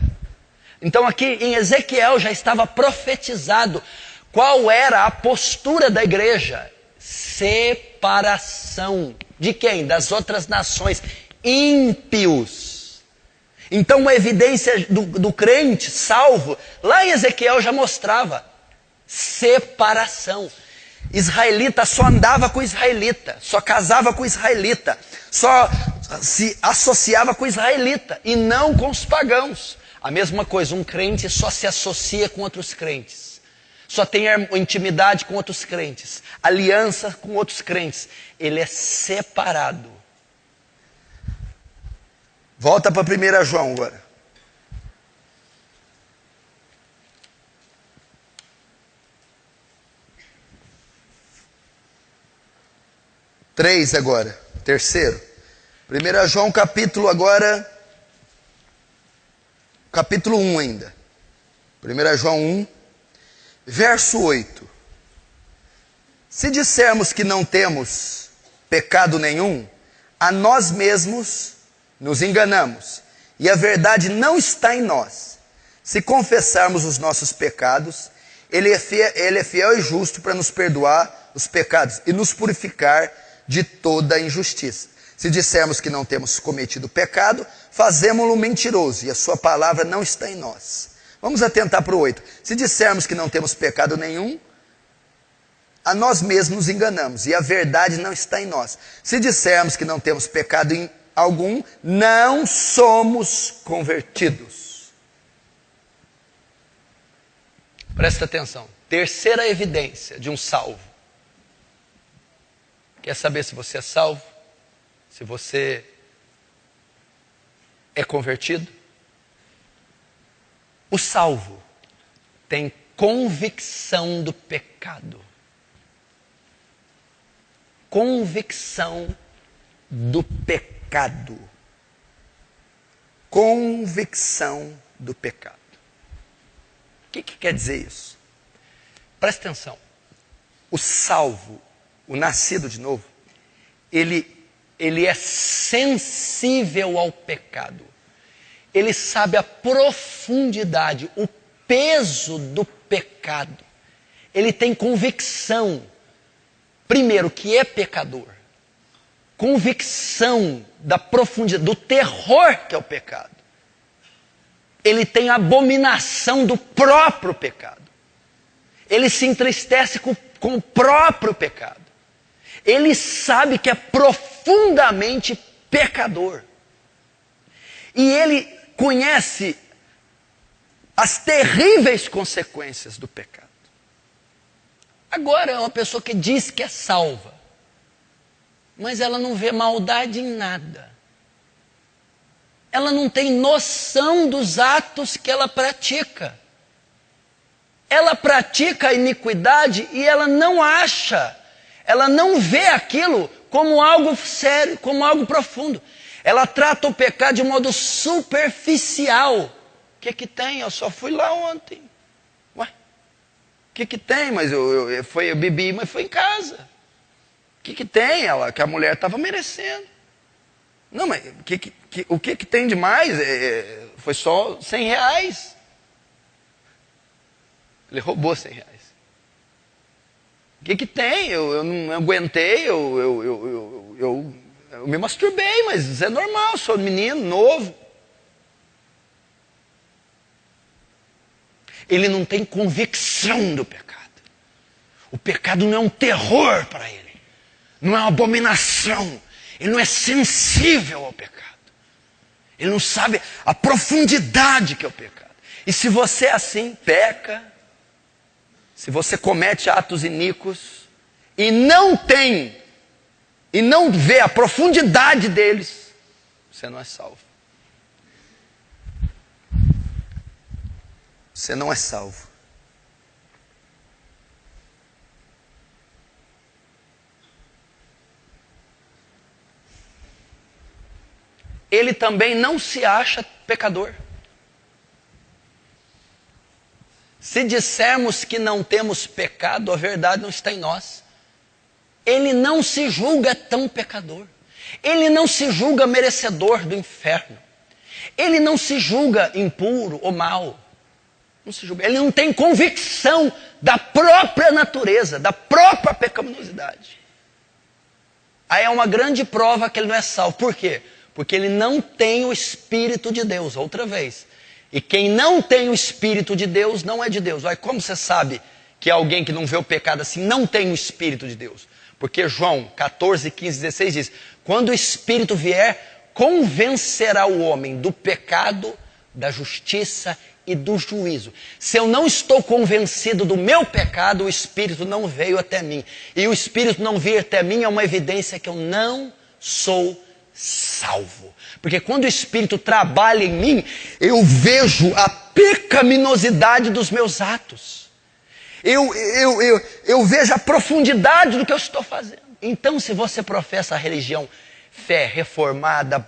Então aqui em Ezequiel já estava profetizado qual era a postura da igreja. Separação. De quem? Das outras nações. Ímpios. Então uma evidência do crente salvo, lá em Ezequiel já mostrava separação. Israelita só andava com israelita, só casava com israelita, só se associava com israelita e não com os pagãos. A mesma coisa, um crente só se associa com outros crentes, só tem intimidade com outros crentes, aliança com outros crentes. Ele é separado. Volta para 1 João agora. Três agora, terceiro. 1 João capítulo 1 ainda. 1 João 1, verso 8. Se dissermos que não temos pecado nenhum, a nós mesmos nos enganamos, e a verdade não está em nós. Se confessarmos os nossos pecados, Ele é fiel e justo para nos perdoar os pecados e nos purificar de toda a injustiça. Se dissermos que não temos cometido pecado, fazemo-lo mentiroso, e a sua palavra não está em nós. Vamos atentar para o 8. Se dissermos que não temos pecado nenhum, a nós mesmos nos enganamos, e a verdade não está em nós. Se dissermos que não temos pecado algum, não somos convertidos. Presta atenção. Terceira evidência de um salvo. Quer saber se você é salvo? Se você é convertido? O salvo tem convicção do pecado. Convicção do pecado. Convicção do pecado. O que quer dizer isso? Presta atenção. O salvo, o nascido de novo, ele é sensível ao pecado. Ele sabe a profundidade, o peso do pecado. Ele tem convicção, primeiro, que é pecador. Convicção da profundidade, do terror que é o pecado. Ele tem abominação do próprio pecado. Ele se entristece com o próprio pecado. Ele sabe que é profundamente pecador. E ele conhece as terríveis consequências do pecado. Agora é uma pessoa que diz que é salva, mas ela não vê maldade em nada. Ela não tem noção dos atos que ela pratica. Ela pratica a iniquidade e ela não acha, ela não vê aquilo como algo sério, como algo profundo. Ela trata o pecado de modo superficial. O que tem? Eu só fui lá ontem. Ué, o que tem? Mas eu bebi, mas foi em casa. O que tem? Que a mulher estava merecendo. Não, mas o que tem de mais? Foi só R$100. Ele roubou R$100. O que tem? Eu não aguentei, eu me masturbei, mas isso é normal, sou menino, novo. Ele não tem convicção do pecado. O pecado não é um terror para ele. Não é uma abominação. Ele não é sensível ao pecado. Ele não sabe a profundidade que é o pecado. E se você assim peca, se você comete atos iníquos e não vê a profundidade deles, você não é salvo. Você não é salvo. Ele também não se acha pecador. Se dissermos que não temos pecado, a verdade não está em nós. Ele não se julga tão pecador. Ele não se julga merecedor do inferno. Ele não se julga impuro ou mau. Não se julga. Ele não tem convicção da própria natureza, da própria pecaminosidade. Aí é uma grande prova que ele não é salvo. Por quê? Porque ele não tem o Espírito de Deus, outra vez. E quem não tem o Espírito de Deus não é de Deus. Olha, como você sabe que alguém que não vê o pecado assim não tem o Espírito de Deus? Porque João 14, 15, 16 diz: quando o Espírito vier, convencerá o homem do pecado, da justiça e do juízo. Se eu não estou convencido do meu pecado, o Espírito não veio até mim. E o Espírito não vir até mim é uma evidência que eu não sou salvo. Porque quando o Espírito trabalha em mim, eu vejo a pecaminosidade dos meus atos. Eu vejo a profundidade do que eu estou fazendo. Então, se você professa a religião, fé reformada,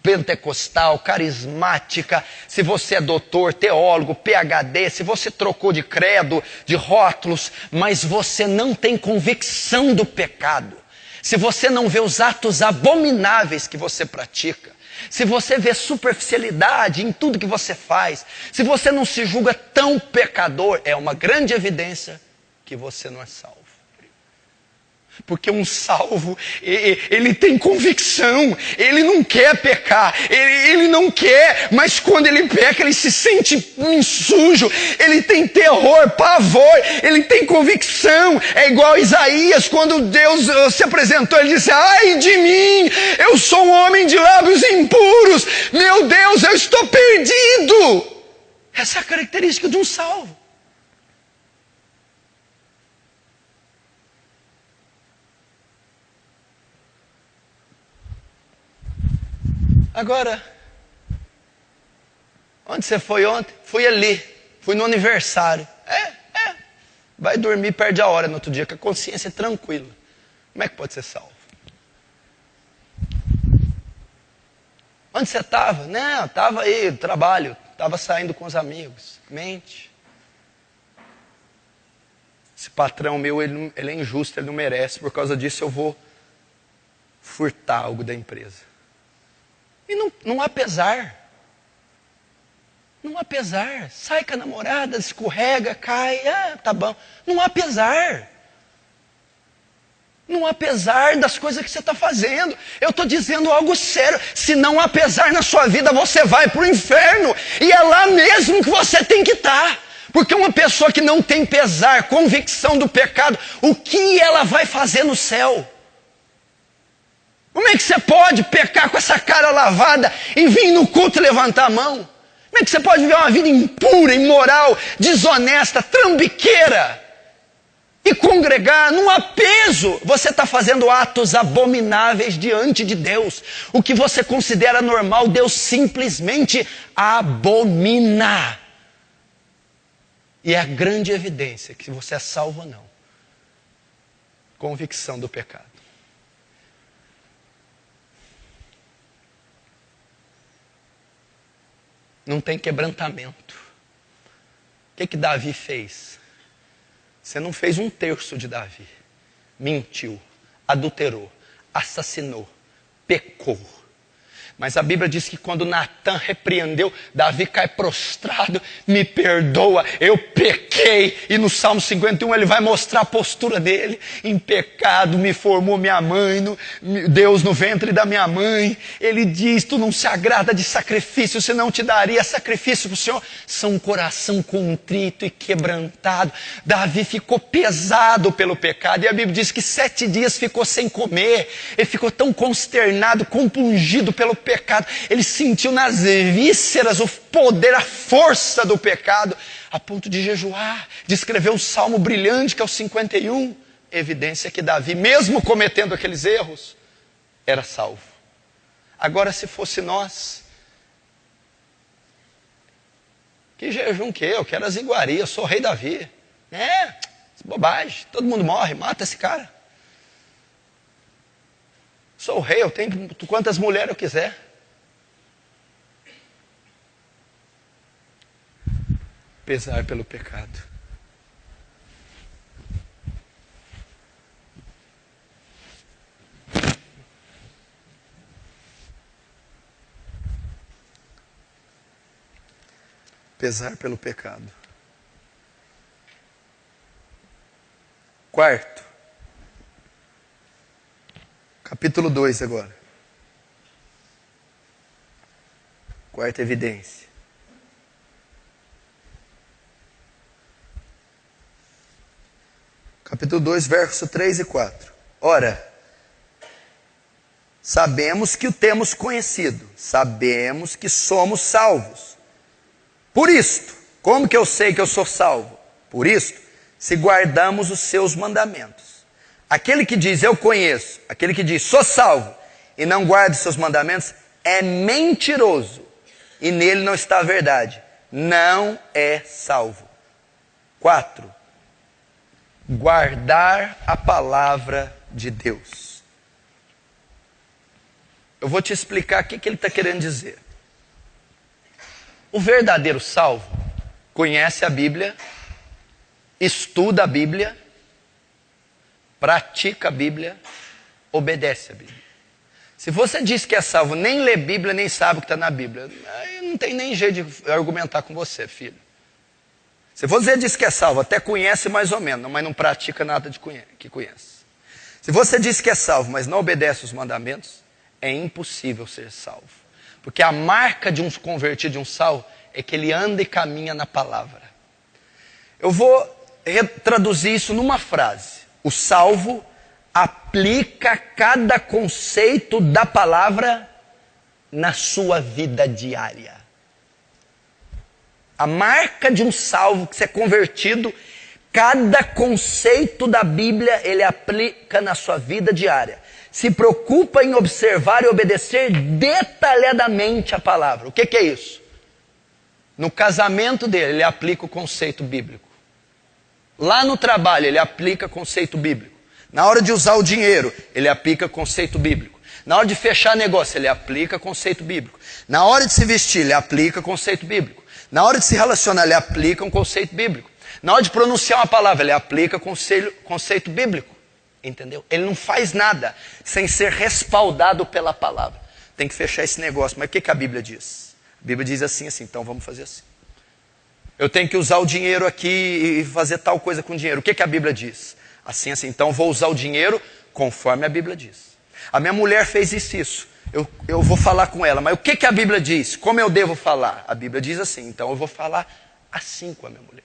pentecostal, carismática, se você é doutor, teólogo, PhD, se você trocou de credo, de rótulos, mas você não tem convicção do pecado, se você não vê os atos abomináveis que você pratica, se você vê superficialidade em tudo que você faz, se você não se julga tão pecador, é uma grande evidência que você não é salvo. Porque um salvo, ele tem convicção, ele não quer pecar, ele não quer, mas quando ele peca, ele se sente sujo, ele tem terror, pavor, ele tem convicção. É igual a Isaías, quando Deus se apresentou, ele disse: ai de mim, eu sou um homem de lábios impuros, meu Deus, eu estou perdido. Essa é a característica de um salvo. Agora, onde você foi ontem? Fui ali, fui no aniversário. Vai dormir, perde a hora no outro dia, com a consciência tranquila. Como é que pode ser salvo? Onde você estava? Não, estava aí, trabalho, estava saindo com os amigos. Mente. Esse patrão meu, ele é injusto, ele não merece, por causa disso eu vou furtar algo da empresa. E não há pesar. Não há pesar. Sai com a namorada, escorrega, cai, tá bom. Não há pesar. Não há pesar das coisas que você está fazendo. Eu estou dizendo algo sério. Se não há pesar na sua vida, você vai para o inferno. E é lá mesmo que você tem que estar. Porque uma pessoa que não tem pesar, convicção do pecado, o que ela vai fazer no céu? Como é que você pode pecar com essa cara lavada e vir no culto e levantar a mão? Como é que você pode viver uma vida impura, imoral, desonesta, trambiqueira? E congregar, não há peso. Você está fazendo atos abomináveis diante de Deus. O que você considera normal, Deus simplesmente abomina. E é a grande evidência que você é salvo ou não. Convicção do pecado. Não tem quebrantamento. O que Davi fez? Você não fez um terço de Davi. Mentiu, adulterou, assassinou, pecou. Mas a Bíblia diz que quando Natan repreendeu, Davi cai prostrado, me perdoa, eu pequei. E no Salmo 51 ele vai mostrar a postura dele. Em pecado me formou minha mãe, Deus no ventre da minha mãe. Ele diz, tu não se agrada de sacrifício, se não te daria sacrifício para o Senhor. São um coração contrito e quebrantado. Davi ficou pesado pelo pecado. E a Bíblia diz que 7 dias ficou sem comer. Ele ficou tão consternado, compungido pelo pecado. Ele sentiu nas vísceras o poder, a força do pecado, a ponto de jejuar, de escrever um salmo brilhante que é o 51. Evidência que Davi, mesmo cometendo aqueles erros, era salvo. Agora, se fosse nós, que jejum que eu quero as iguarias, eu sou o rei Davi. Bobagem, todo mundo morre, mata esse cara. Sou o rei, eu tenho quantas mulheres eu quiser. Pesar pelo pecado. Pesar pelo pecado. Quarto. Capítulo 2 agora. Quarta evidência. Capítulo 2, verso 3 e 4. Ora, sabemos que o temos conhecido, sabemos que somos salvos. Por isto, como que eu sei que eu sou salvo? Por isto, se guardamos os seus mandamentos. Aquele que diz, eu conheço, aquele que diz, sou salvo, e não guarda os seus mandamentos, é mentiroso, e nele não está a verdade. Não é salvo. 4. Guardar a palavra de Deus. Eu vou te explicar o que ele está querendo dizer. O verdadeiro salvo conhece a Bíblia, estuda a Bíblia, pratica a Bíblia, obedece a Bíblia. Se você diz que é salvo, nem lê Bíblia, nem sabe o que está na Bíblia, aí não tem nem jeito de argumentar com você, filho. Se você diz que é salvo, até conhece mais ou menos, mas não pratica nada que conhece. Se você diz que é salvo, mas não obedece os mandamentos, é impossível ser salvo. Porque a marca de um convertido, de um salvo, é que ele anda e caminha na palavra. Eu vou traduzir isso numa frase. O salvo aplica cada conceito da palavra na sua vida diária. A marca de um salvo, que você é convertido, cada conceito da Bíblia ele aplica na sua vida diária. Se preocupa em observar e obedecer detalhadamente a palavra. O que é isso? No casamento dele, ele aplica o conceito bíblico. Lá no trabalho, ele aplica conceito bíblico. Na hora de usar o dinheiro, ele aplica conceito bíblico. Na hora de fechar negócio, ele aplica conceito bíblico. Na hora de se vestir, ele aplica conceito bíblico. Na hora de se relacionar, ele aplica um conceito bíblico. Na hora de pronunciar uma palavra, ele aplica conceito bíblico. Entendeu? Ele não faz nada sem ser respaldado pela palavra. Tem que fechar esse negócio. Mas o que a Bíblia diz? A Bíblia diz assim, então vamos fazer assim. Eu tenho que usar o dinheiro aqui e fazer tal coisa com o dinheiro. O que a Bíblia diz? Assim, então vou usar o dinheiro conforme a Bíblia diz. A minha mulher fez isso. Eu vou falar com ela, mas o que a Bíblia diz? Como eu devo falar? A Bíblia diz assim, então eu vou falar assim com a minha mulher.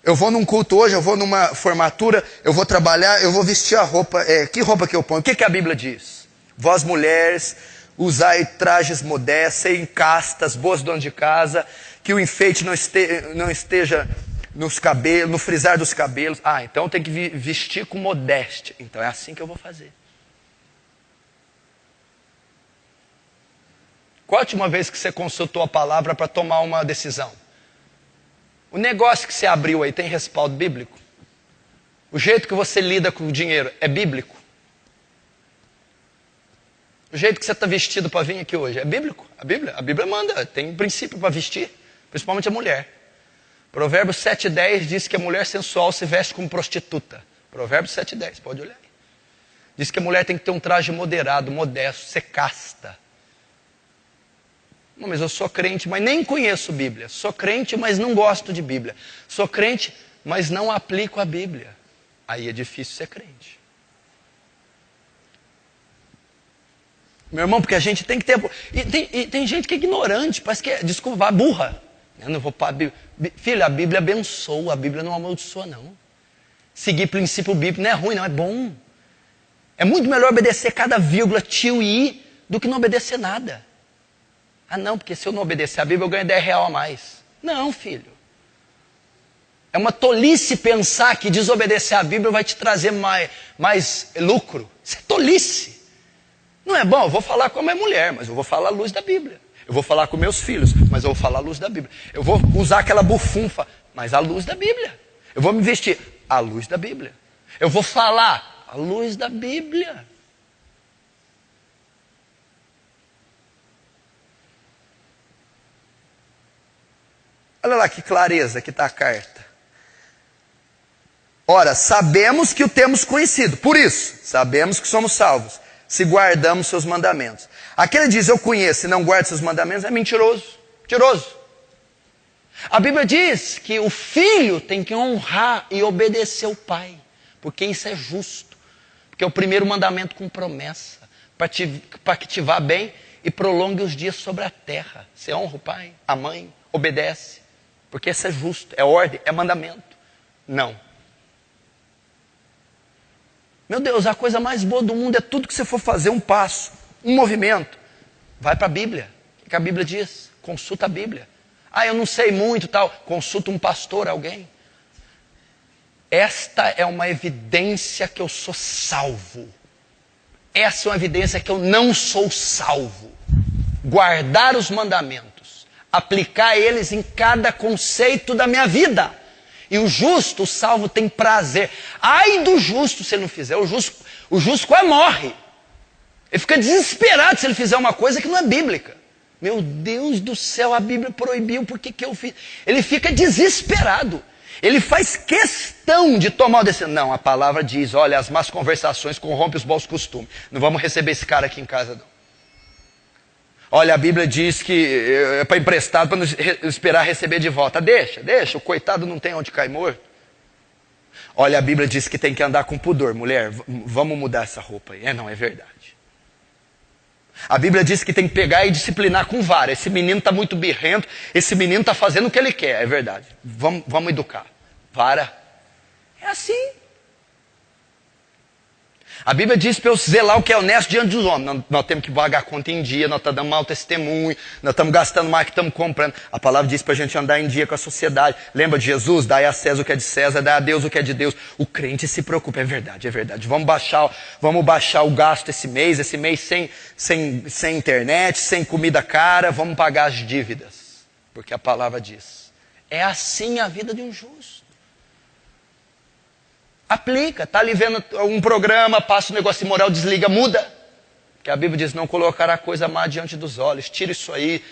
Eu vou num culto hoje, eu vou numa formatura, eu vou trabalhar, eu vou vestir a roupa. Que roupa que eu ponho? O que a Bíblia diz? Vós mulheres, usai trajes modestos, serem castas, boas donas de casa, que o enfeite não esteja nos cabelos, no frisar dos cabelos. Então tem que vestir com modéstia. Então é assim que eu vou fazer. Qual a última vez que você consultou a palavra para tomar uma decisão? O negócio que você abriu aí tem respaldo bíblico? O jeito que você lida com o dinheiro é bíblico? O jeito que você está vestido para vir aqui hoje é bíblico? A Bíblia manda, tem um princípio para vestir, principalmente a mulher. Provérbios 7:10 diz que a mulher sensual se veste como prostituta. Provérbios 7:10, pode olhar aí. Diz que a mulher tem que ter um traje moderado, modesto, ser casta. Não, mas eu sou crente, mas nem conheço Bíblia. Sou crente, mas não gosto de Bíblia. Sou crente, mas não aplico a Bíblia. Aí é difícil ser crente. Meu irmão, porque a gente tem que ter... E tem gente que é ignorante, parece que é, desculpa, burra. Eu não vou para a Bíblia. Filho, a Bíblia abençoa, a Bíblia não amaldiçoa, não. Seguir princípio bíblico não é ruim, não, é bom. É muito melhor obedecer cada vírgula, tio e i, do que não obedecer nada. Não, porque se eu não obedecer a Bíblia, eu ganho R$10 a mais. Não, filho. É uma tolice pensar que desobedecer a Bíblia vai te trazer mais lucro. Isso é tolice. Não é bom, eu vou falar com a minha mulher, mas eu vou falar à luz da Bíblia. Eu vou falar com meus filhos, mas eu vou falar à luz da Bíblia. Eu vou usar aquela bufunfa, mas à luz da Bíblia. Eu vou me vestir à luz da Bíblia. Eu vou falar à luz da Bíblia. Olha lá que clareza que está a carta. Ora, sabemos que o temos conhecido. Por isso, sabemos que somos salvos, se guardamos seus mandamentos. Aquele diz, eu conheço e não guarda seus mandamentos, é mentiroso. Mentiroso. A Bíblia diz que o filho tem que honrar e obedecer o pai. Porque isso é justo. Porque é o primeiro mandamento com promessa. Para que te vá bem e prolongue os dias sobre a terra. Você honra o pai, a mãe, obedece. Porque isso é justo, é ordem, é mandamento. Não. Meu Deus, a coisa mais boa do mundo é tudo que você for fazer, um passo, um movimento. Vai para a Bíblia. O que a Bíblia diz? Consulta a Bíblia. Eu não sei muito tal. Consulta um pastor, alguém. Esta é uma evidência que eu sou salvo. Essa é uma evidência que eu não sou salvo. Guardar os mandamentos. Aplicar eles em cada conceito da minha vida. E o justo, o salvo, tem prazer. Ai do justo se ele não fizer. O justo quase morre. Ele fica desesperado se ele fizer uma coisa que não é bíblica. Meu Deus do céu, a Bíblia proibiu, por que eu fiz? Ele fica desesperado. Ele faz questão de tomar uma decisão. Não, a palavra diz, olha, as más conversações corrompem os bons costumes. Não vamos receber esse cara aqui em casa, não. Olha, a Bíblia diz que é para emprestado, para não esperar receber de volta. Deixa, o coitado não tem onde cair morto. Olha, a Bíblia diz que tem que andar com pudor. Mulher, vamos mudar essa roupa aí. Não, é verdade. A Bíblia diz que tem que pegar e disciplinar com vara. Esse menino está muito birrento, esse menino está fazendo o que ele quer. É verdade. Vamos educar. Vara. É assim. A Bíblia diz para eu zelar o que é honesto diante dos homens. Nós temos que pagar a conta em dia, nós estamos dando mau testemunho, nós estamos gastando mais que estamos comprando. A palavra diz para a gente andar em dia com a sociedade. Lembra de Jesus? Dai a César o que é de César, dai a Deus o que é de Deus. O crente se preocupa, é verdade, é verdade. Vamos baixar o gasto esse mês sem internet, sem comida cara, vamos pagar as dívidas. Porque a palavra diz. É assim a vida de um justo. Aplica, está ali vendo um programa, passa um negócio imoral, desliga, muda. Porque a Bíblia diz, não colocar a coisa má diante dos olhos, tira isso aí.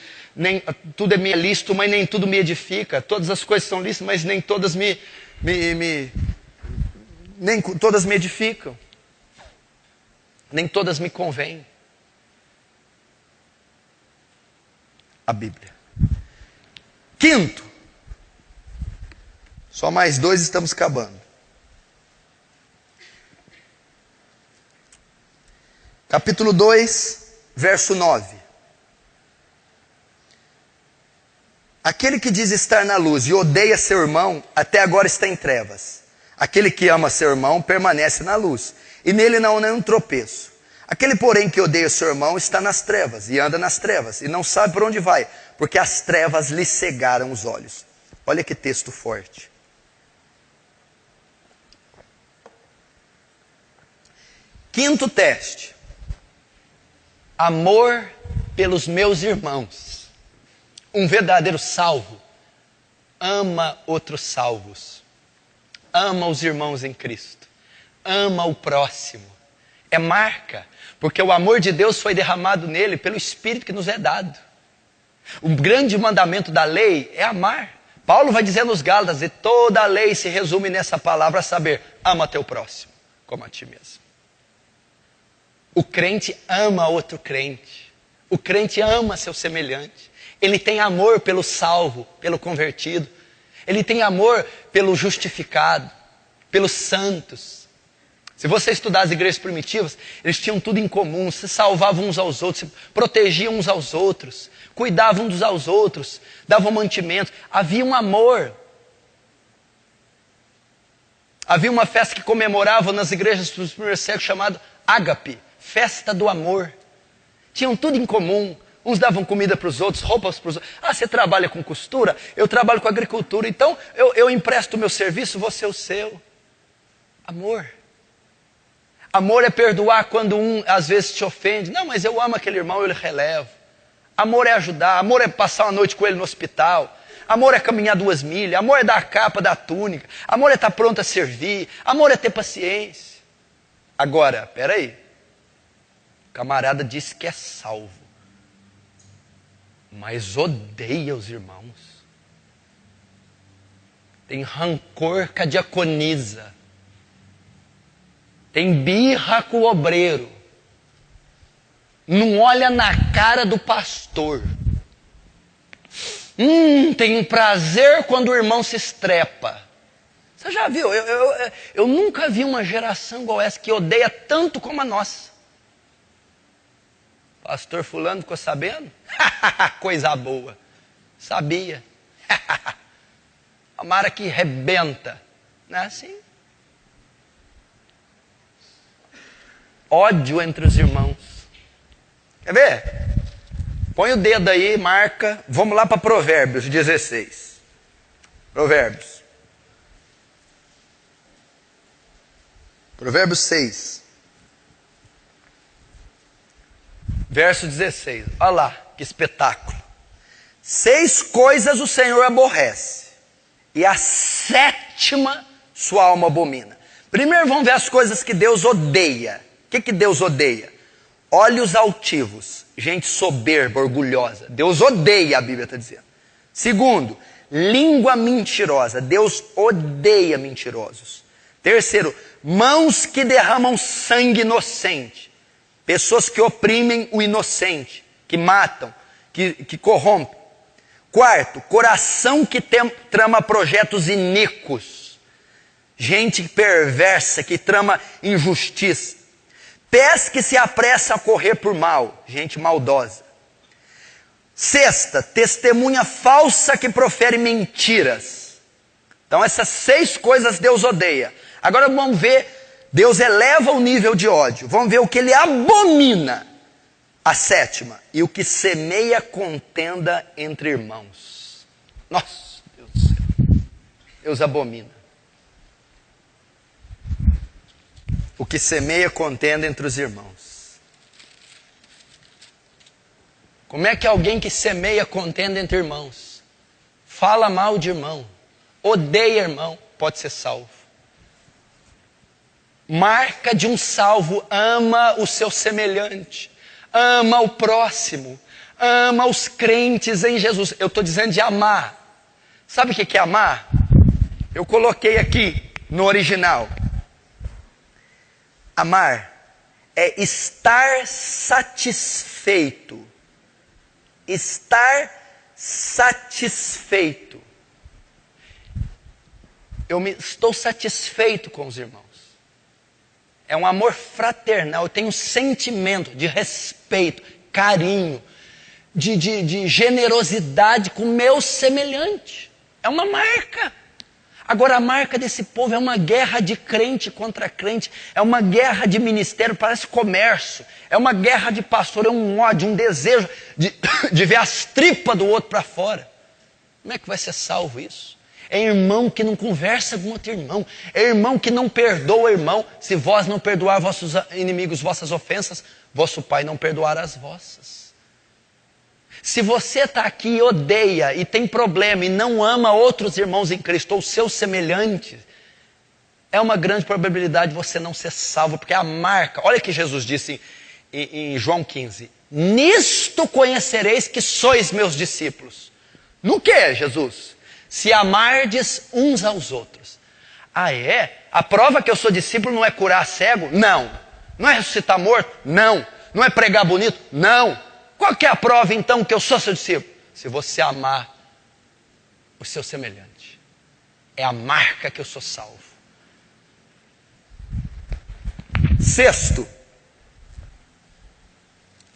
Tudo é me lícito, mas nem tudo me edifica. Todas as coisas são lícitas, mas nem todas nem todas me edificam. Nem todas me convêm. A Bíblia. Quinto, Só mais 2, estamos acabando. Capítulo 2, verso 9. Aquele que diz estar na luz e odeia seu irmão, até agora está em trevas. Aquele que ama seu irmão permanece na luz, e nele não há nenhum tropeço. Aquele, porém, que odeia seu irmão está nas trevas, e anda nas trevas, e não sabe por onde vai, porque as trevas lhe cegaram os olhos. Olha que texto forte. Quinto teste. Amor pelos meus irmãos. Um verdadeiro salvo ama outros salvos. Ama os irmãos em Cristo. Ama o próximo. É marca, porque o amor de Deus foi derramado nele pelo Espírito que nos é dado. O grande mandamento da lei é amar. Paulo vai dizer nos Gálatas, e toda a lei se resume nessa palavra, a saber, ama teu próximo, como a ti mesmo. O crente ama outro crente. O crente ama seu semelhante. Ele tem amor pelo salvo, pelo convertido. Ele tem amor pelo justificado, pelos santos. Se você estudar as igrejas primitivas, eles tinham tudo em comum, se salvavam uns aos outros, se protegiam uns aos outros, cuidavam uns aos outros, davam mantimento. Havia um amor. Havia uma festa que comemoravam nas igrejas dos primeiros séculos chamada Ágape, festa do amor. Tinham tudo em comum. Uns davam comida para os outros, roupas para os outros. Ah, você trabalha com costura? Eu trabalho com agricultura. Então eu empresto o meu serviço, você o seu. Amor. Amor é perdoar quando um às vezes te ofende. Não, mas eu amo aquele irmão, eu lhe relevo. Amor é ajudar, amor é passar uma noite com ele no hospital. Amor é caminhar 2 milhas, amor é dar a capa, dar a túnica. Amor é estar pronto a servir, amor é ter paciência. Agora, peraí. O camarada disse que é salvo, mas odeia os irmãos. Tem rancor com a diaconisa. Tem birra com o obreiro. Não olha na cara do pastor. Tem um prazer quando o irmão se estrepa. Você já viu? Eu nunca vi uma geração igual essa que odeia tanto como a nossa. Pastor fulano ficou sabendo? Coisa boa. Sabia. A Mara que rebenta. Não é assim? Ódio entre os irmãos. Quer ver? Põe o dedo aí, marca. Vamos lá para Provérbios 16. Provérbios. Provérbios 6. Verso 16. Olha lá, que espetáculo. 6 coisas o Senhor aborrece, e a 7ª sua alma abomina. Primeiro vamos ver as coisas que Deus odeia. O que Deus odeia? Olhos altivos, gente soberba, orgulhosa. Deus odeia, a Bíblia está dizendo. Segundo, língua mentirosa. Deus odeia mentirosos. Terceiro, mãos que derramam sangue inocente. Pessoas que oprimem o inocente, que matam, que corrompem. Quarto, coração que trama projetos iníquos. Gente perversa que trama injustiça. Pés que se apressam a correr por mal, gente maldosa. Sexta, testemunha falsa que profere mentiras. Então essas 6 coisas Deus odeia. Agora vamos ver, Deus eleva o nível de ódio. Vamos ver o que ele abomina. A 7ª, e o que semeia contenda entre irmãos. Nossa, Deus do céu. Deus abomina. O que semeia contenda entre os irmãos. Como é que alguém que semeia contenda entre irmãos, fala mal de irmão, odeia irmão, pode ser salvo? Marca de um salvo: ama o seu semelhante, ama o próximo, ama os crentes em Jesus. Eu estou dizendo de amar. Sabe o que é amar? Eu coloquei aqui no original. Amar é estar satisfeito. Estar satisfeito. estou satisfeito com os irmãos. É um amor fraternal, eu tenho um sentimento de respeito, carinho, de generosidade com o meu semelhante. É uma marca. Agora a marca desse povo é uma guerra de crente contra crente, é uma guerra de ministério, parece comércio, é uma guerra de pastor, é um ódio, um desejo de ver as tripas do outro para fora. Como é que vai ser salvo isso? É irmão que não conversa com outro irmão, é irmão que não perdoa irmão. Se vós não perdoar vossos inimigos vossas ofensas, vosso Pai não perdoará as vossas. Se você está aqui e odeia e tem problema e não ama outros irmãos em Cristo ou seus semelhantes, é uma grande probabilidade de você não ser salvo, porque a marca, olha que Jesus disse em João 15, nisto conhecereis que sois meus discípulos. No que, Jesus? Se amardes uns aos outros. Ah, é? A prova que eu sou discípulo não é curar cego? Não. Não é ressuscitar morto? Não. Não é pregar bonito? Não. Qual que é a prova então que eu sou seu discípulo? Se você amar o seu semelhante. É a marca que eu sou salvo. Sexto,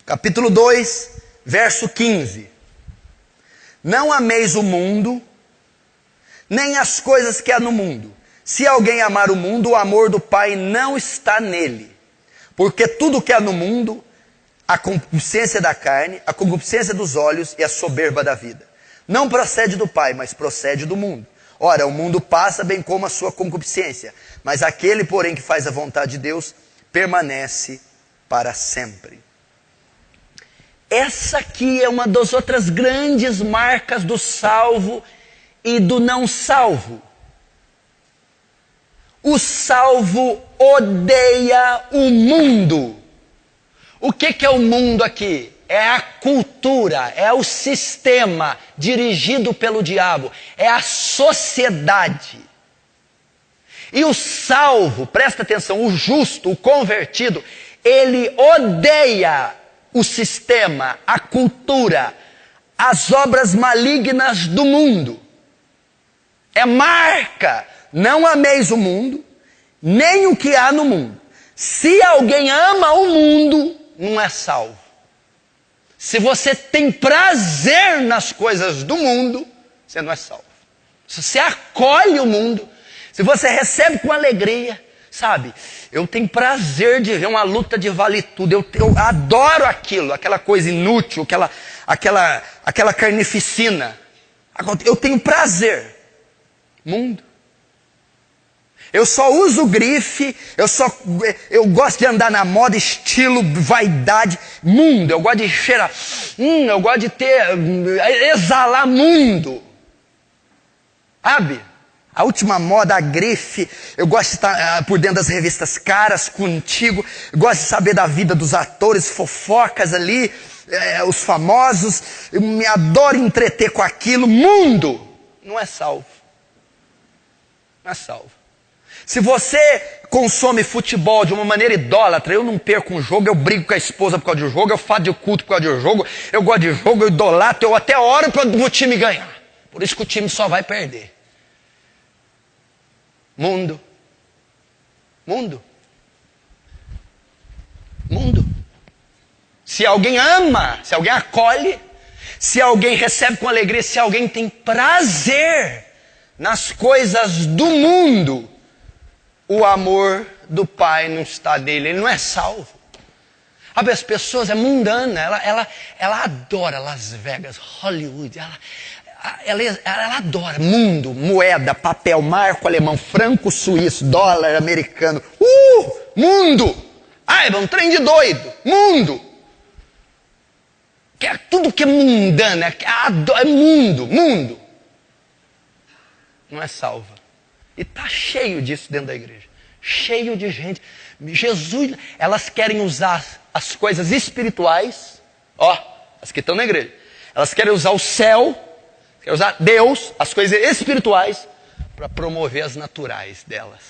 capítulo 2, verso 15. Não ameis o mundo, nem as coisas que há no mundo. Se alguém amar o mundo, o amor do Pai não está nele. Porque tudo que há no mundo, a concupiscência da carne, a concupiscência dos olhos e a soberba da vida, não procede do Pai, mas procede do mundo. Ora, o mundo passa bem como a sua concupiscência, mas aquele, porém, que faz a vontade de Deus, permanece para sempre. Essa aqui é uma das outras grandes marcas do salvo e do não salvo. O salvo odeia o mundo. O que é o mundo aqui? É a cultura, é o sistema dirigido pelo diabo, é a sociedade. E o salvo, presta atenção, o justo, o convertido, ele odeia o sistema, a cultura, as obras malignas do mundo. É marca, não ameis o mundo, nem o que há no mundo. Se alguém ama o mundo, não é salvo. Se você tem prazer nas coisas do mundo, você não é salvo. Se você acolhe o mundo, se você recebe com alegria, sabe? Eu tenho prazer de ver uma luta de vale tudo, eu adoro aquilo, aquela coisa inútil, aquela carnificina. Eu tenho prazer. Mundo. Eu só uso grife, eu gosto de andar na moda, estilo, vaidade, mundo. Eu gosto de cheirar, eu gosto de exalar mundo. Sabe? A última moda, a grife, eu gosto de estar por dentro das revistas caras, contigo. Eu gosto de saber da vida dos atores, fofocas ali, os famosos. Eu me adoro entreter com aquilo. Mundo não é salvo. Não é salvo. Se você consome futebol de uma maneira idólatra, eu não perco um jogo, eu brigo com a esposa por causa de jogo, eu faço de culto por causa de jogo, eu gosto de jogo, eu idolatro, eu até oro para o time ganhar. Por isso que o time só vai perder. Mundo. Mundo. Mundo. Se alguém ama, se alguém acolhe, se alguém recebe com alegria, se alguém tem prazer nas coisas do mundo, o amor do Pai não está nele, ele não é salvo. Sabe, as pessoas, é mundana, ela adora Las Vegas, Hollywood, ela adora mundo, moeda, papel, marco alemão, franco suíço, dólar americano, mundo, é um trem de doido, mundo. Tudo que é mundano, é mundo. Não é salva. E está cheio disso dentro da igreja. Cheio de gente. Jesus, elas querem usar as coisas espirituais, as que estão na igreja. Elas querem usar o céu, querem usar Deus, as coisas espirituais, para promover as naturais delas.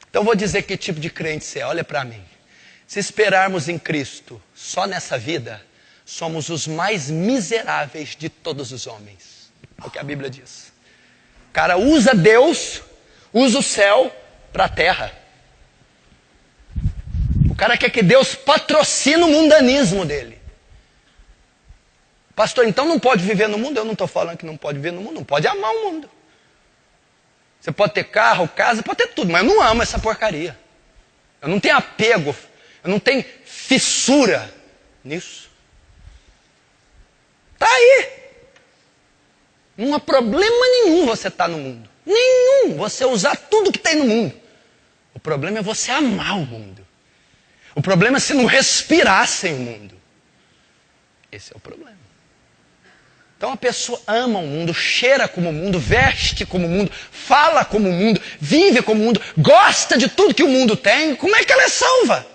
Então eu vou dizer que tipo de crente você é. Olha para mim. Se esperarmos em Cristo só nessa vida, somos os mais miseráveis de todos os homens. É o que a Bíblia diz. cara usa Deus, usa o céu para a terra. O cara quer que Deus patrocine o mundanismo dele. Pastor, então não pode viver no mundo? Eu não estou falando que não pode viver no mundo, não pode amar o mundo. Você pode ter carro, casa, pode ter tudo, mas eu não amo essa porcaria. Eu não tenho apego, eu não tenho fissura nisso. Está aí. Não há problema nenhum você estar no mundo. Nenhum. Você usar tudo que tem no mundo. O problema é você amar o mundo. O problema é você não respirar sem o mundo. Esse é o problema. Então a pessoa ama o mundo, cheira como o mundo, veste como o mundo, fala como o mundo, vive como o mundo, gosta de tudo que o mundo tem. Como é que ela é salva?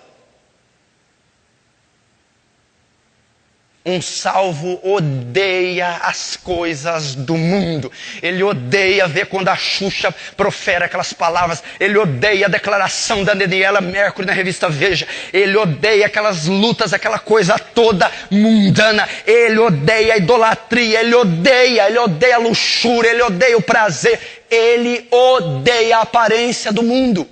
Um salvo odeia as coisas do mundo. Ele odeia ver quando a Xuxa profere aquelas palavras. Ele odeia a declaração da Daniela Mercury na revista Veja. Ele odeia aquelas lutas, aquela coisa toda mundana. Ele odeia a idolatria. Ele odeia a luxúria. Ele odeia o prazer. Ele odeia a aparência do mundo.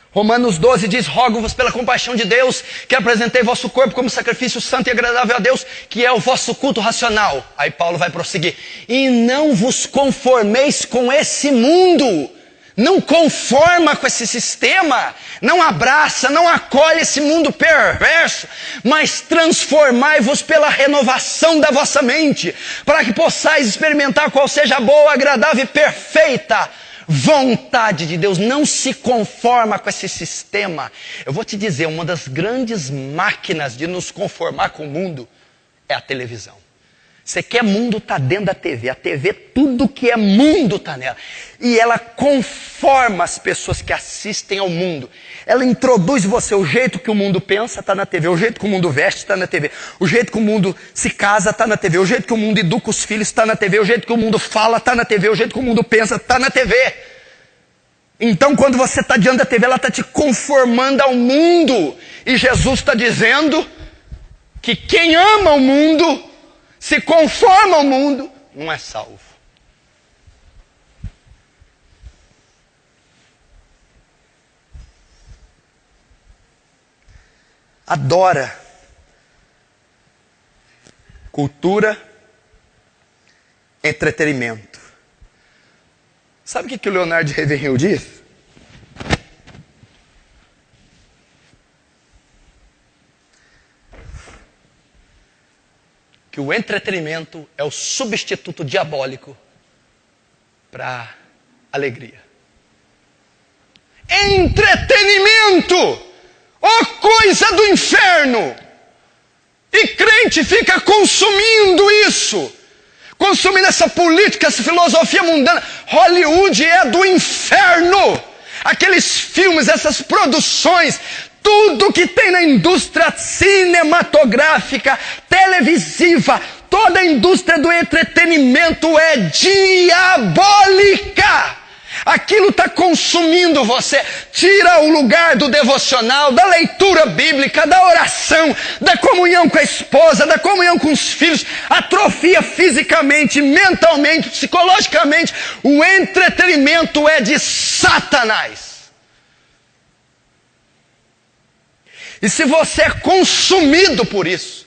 Romanos 12 diz, rogo-vos pela compaixão de Deus, que apresentei vosso corpo como sacrifício santo e agradável a Deus, que é o vosso culto racional. Aí Paulo vai prosseguir. E não vos conformeis com esse mundo. Não conforma com esse sistema. Não abraça, não acolhe esse mundo perverso. Mas transformai-vos pela renovação da vossa mente, para que possais experimentar qual seja a boa, agradável e perfeita vontade de Deus. Não se conforma com esse sistema. Eu vou te dizer, uma das grandes máquinas de nos conformar com o mundo é a televisão. Você quer mundo, está dentro da TV. A TV, tudo que é mundo está nela. E ela conforma as pessoas que assistem ao mundo. Ela introduz você, o jeito que o mundo pensa está na TV. O jeito que o mundo veste está na TV. O jeito que o mundo se casa está na TV. O jeito que o mundo educa os filhos está na TV. O jeito que o mundo fala está na TV. O jeito que o mundo pensa está na TV. Então quando você está diante da TV, ela está te conformando ao mundo. E Jesus está dizendo que quem ama o mundo, se conforma ao mundo, não é salvo. Adora cultura, entretenimento. Sabe o que o Leonardo Ravenhill diz? Que o entretenimento é o substituto diabólico para alegria. Entretenimento! Ó coisa do inferno! E crente fica consumindo isso. Consumindo essa política, essa filosofia mundana. Hollywood é do inferno. Aqueles filmes, essas produções, tudo que tem na indústria cinematográfica, televisiva, toda a indústria do entretenimento é diabólica. Aquilo está consumindo você. Tira o lugar do devocional, da leitura bíblica, da oração, da comunhão com a esposa, da comunhão com os filhos. Atrofia fisicamente, mentalmente, psicologicamente. O entretenimento é de Satanás. E se você é consumido por isso,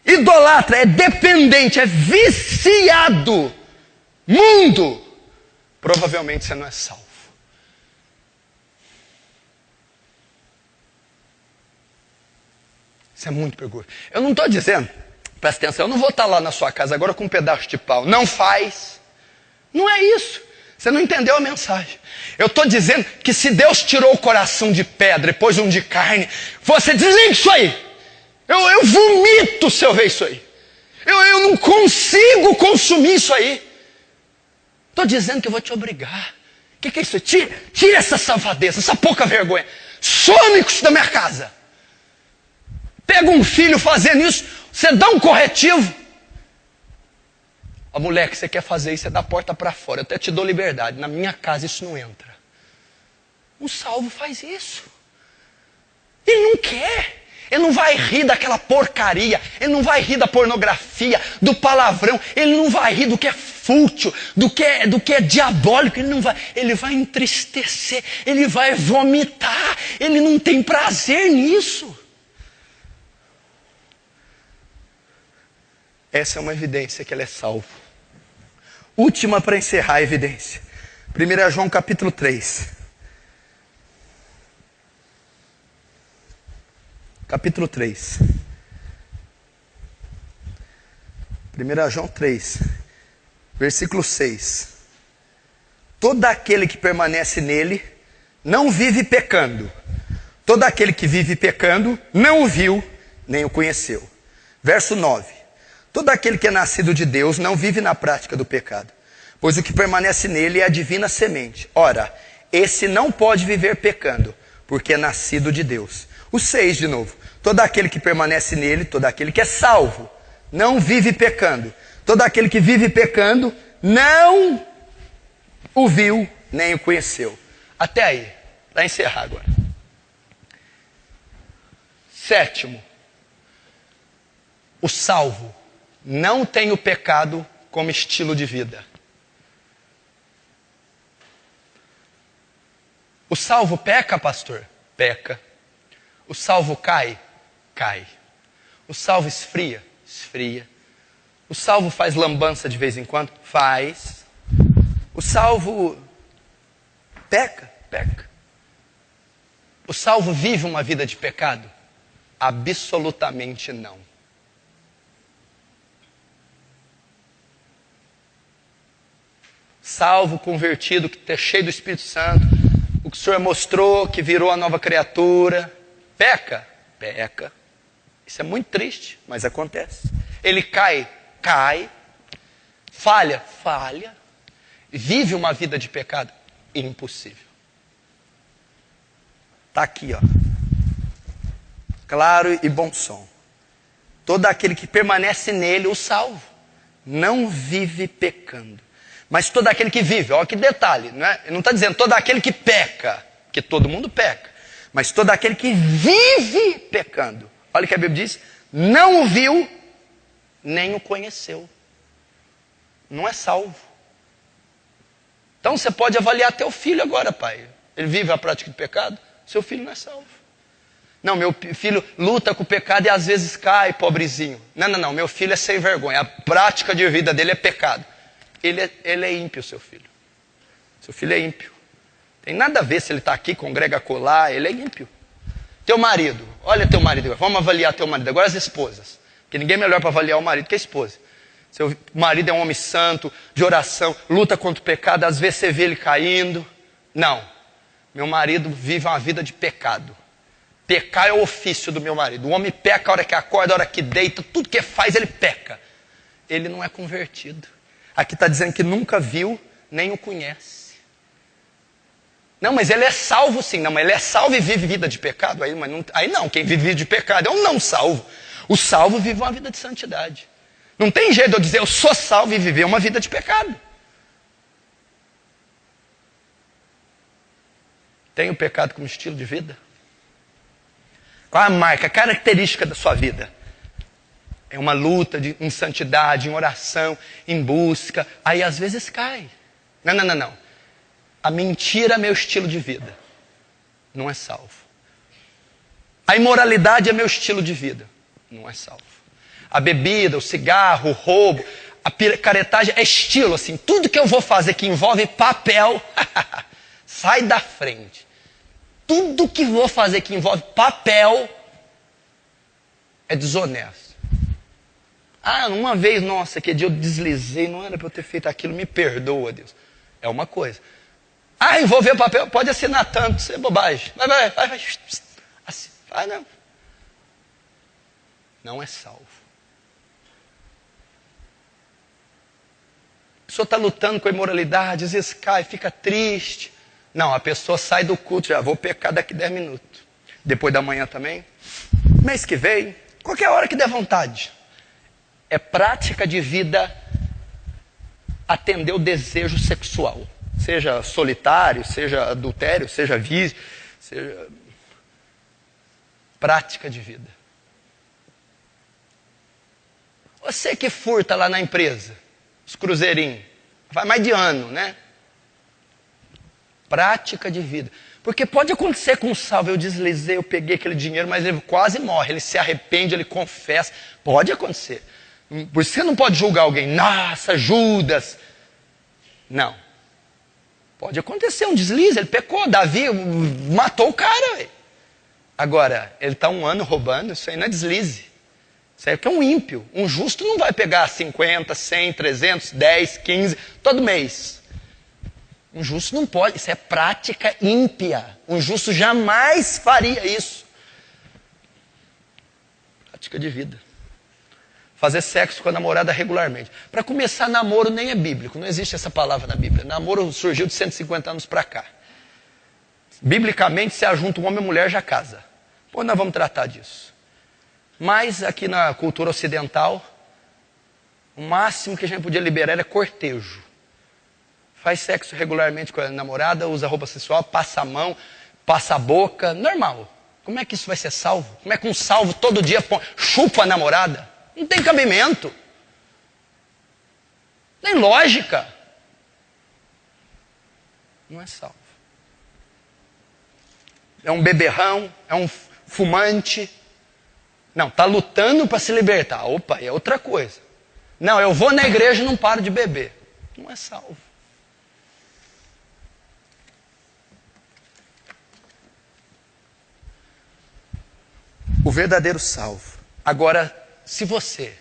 idolatra, é dependente, é viciado, mundo, provavelmente você não é salvo. Isso é muito perigoso. Eu não estou dizendo, presta atenção, eu não vou estar lá na sua casa agora com um pedaço de pau. Não faz. Não é isso. Você não entendeu a mensagem. Eu estou dizendo que se Deus tirou o coração de pedra e pôs um de carne, você desliga isso aí. Eu vomito se eu ver isso aí. Eu não consigo consumir isso aí. Estou dizendo que eu vou te obrigar. O que é isso? Tira essa safadeza, essa pouca vergonha. Some com isso da minha casa. Pega um filho fazendo isso, você dá um corretivo. Ó, moleque, você quer fazer isso, você dá a porta para fora. Eu até te dou liberdade. Na minha casa isso não entra. Um salvo faz isso. Ele não quer. Ele não vai rir daquela porcaria. Ele não vai rir da pornografia, do palavrão. Ele não vai rir do que é fútil, do que é diabólico. Ele vai entristecer. Ele vai vomitar. Ele não tem prazer nisso. Essa é uma evidência que ele é salvo. Última para encerrar a evidência. 1 João capítulo 3. Capítulo 3. 1 João 3. Versículo 6. Todo aquele que permanece nele não vive pecando. Todo aquele que vive pecando não o viu, nem o conheceu. Verso 9. Todo aquele que é nascido de Deus não vive na prática do pecado, pois o que permanece nele é a divina semente. Ora, esse não pode viver pecando, porque é nascido de Deus. O 6 de novo. Todo aquele que permanece nele, todo aquele que é salvo, não vive pecando. Todo aquele que vive pecando não o viu, nem o conheceu. Até aí, para encerrar agora. 7. O salvo não tem o pecado como estilo de vida. O salvo peca, pastor? Peca. O salvo cai? Cai. O salvo esfria? Esfria. O salvo faz lambança de vez em quando? Faz. O salvo peca? Peca. O salvo vive uma vida de pecado? Absolutamente não. Salvo, convertido, que está cheio do Espírito Santo, o que o Senhor mostrou, que virou a nova criatura, peca? Peca. Isso é muito triste, mas acontece. Ele cai? Cai. Falha? Falha. Vive uma vida de pecado? Impossível. Está aqui, ó. Claro e bom som. Todo aquele que permanece nele, o salvo, não vive pecando. Mas todo aquele que vive, olha que detalhe, não é? Ele não está dizendo todo aquele que peca, porque todo mundo peca. Mas todo aquele que vive pecando. Olha o que a Bíblia diz: não o viu, nem o conheceu. Não é salvo. Então você pode avaliar teu filho agora, pai. Ele vive a prática de pecado? Seu filho não é salvo. Não, meu filho luta com o pecado e às vezes cai, pobrezinho. Não, meu filho é sem vergonha. A prática de vida dele é pecado. Ele é ímpio, seu filho. Seu filho é ímpio. Tem nada a ver se ele está aqui, congrega colar, ele é ímpio. Teu marido, olha teu marido, vamos avaliar teu marido. Agora as esposas, porque ninguém é melhor para avaliar o marido que a esposa. Seu marido é um homem santo, de oração, luta contra o pecado, às vezes você vê ele caindo. Não, meu marido vive uma vida de pecado. Pecar é o ofício do meu marido. O homem peca a hora que acorda, a hora que deita, tudo que faz ele peca. Ele não é convertido. Aqui está dizendo que nunca viu, nem o conhece. Não, mas ele é salvo sim. Não, mas ele é salvo e vive vida de pecado? Aí não, quem vive vida de pecado é um não salvo. O salvo vive uma vida de santidade. Não tem jeito de eu dizer eu sou salvo e viver uma vida de pecado. Tem o pecado como estilo de vida? Qual a marca, a característica da sua vida? É uma luta em santidade, em oração, em busca. Aí às vezes cai. Não. A mentira é meu estilo de vida. Não é salvo. A imoralidade é meu estilo de vida. Não é salvo. A bebida, o cigarro, o roubo, a picaretagem é estilo, assim. Tudo que eu vou fazer que envolve papel, sai da frente. Tudo que vou fazer que envolve papel é desonesto. Uma vez, nossa, que dia eu deslizei, não era para eu ter feito aquilo, me perdoa, Deus. É uma coisa. Envolver papel, pode assinar tanto, isso é bobagem. Vai. Não. Não é salvo. A pessoa está lutando com a imoralidade, às vezes cai, fica triste. Não, a pessoa sai do culto, já vou pecar daqui 10 minutos. Depois da manhã também. Mês que vem, qualquer hora que der vontade. É prática de vida atender o desejo sexual. Seja solitário, seja adultério, seja vício, seja prática de vida. Você que furta lá na empresa, os cruzeirinhos, vai mais de ano, né? Prática de vida. Porque pode acontecer com o salvo, eu deslizei, eu peguei aquele dinheiro, mas ele quase morre, ele se arrepende, ele confessa. Pode acontecer. Por isso você não pode julgar alguém, nossa, Judas. Não. Pode acontecer um deslize, ele pecou, Davi matou o cara. Véio. Agora, ele está 1 ano roubando, isso aí não é deslize. Isso aí é um ímpio. Um justo não vai pegar 50, 100, 300, 10, 15, todo mês. Um justo não pode, isso é prática ímpia. Um justo jamais faria isso. Prática de vida. Fazer sexo com a namorada regularmente. Para começar, namoro nem é bíblico, não existe essa palavra na Bíblia. Namoro surgiu de 150 anos para cá. Biblicamente, se ajunta um homem e mulher, já casa. Pô, nós vamos tratar disso. Mas aqui na cultura ocidental, o máximo que a gente podia liberar era cortejo. Faz sexo regularmente com a namorada, usa roupa sexual, passa a mão, passa a boca, normal. Como é que isso vai ser salvo? Como é que um salvo todo dia chupa a namorada? Não tem cabimento. Não tem lógica. Não é salvo. É um beberrão, é um fumante. Não, está lutando para se libertar. Opa, é outra coisa. Não, eu vou na igreja e não paro de beber. Não é salvo. O verdadeiro salvo. Agora, se você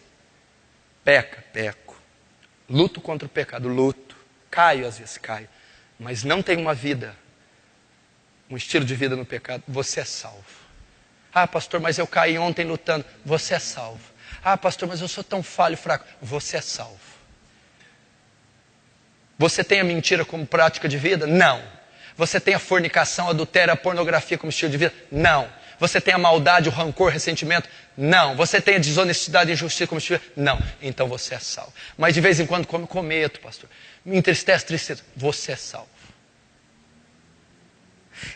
peco, luto contra o pecado, luto, caio às vezes, caio, mas não tem uma vida, um estilo de vida no pecado, você é salvo. Ah, pastor, mas eu caí ontem lutando, você é salvo. Ah, pastor, mas eu sou tão falho e fraco, você é salvo. Você tem a mentira como prática de vida? Não. Você tem a fornicação, a adultério, a pornografia como estilo de vida? Não. Você tem a maldade, o rancor, o ressentimento? Não. Você tem a desonestidade e injustiça como estilo de vida? Não. Então você é salvo. Mas de vez em quando cometo, pastor. Me entristece, tristeza. Você é salvo.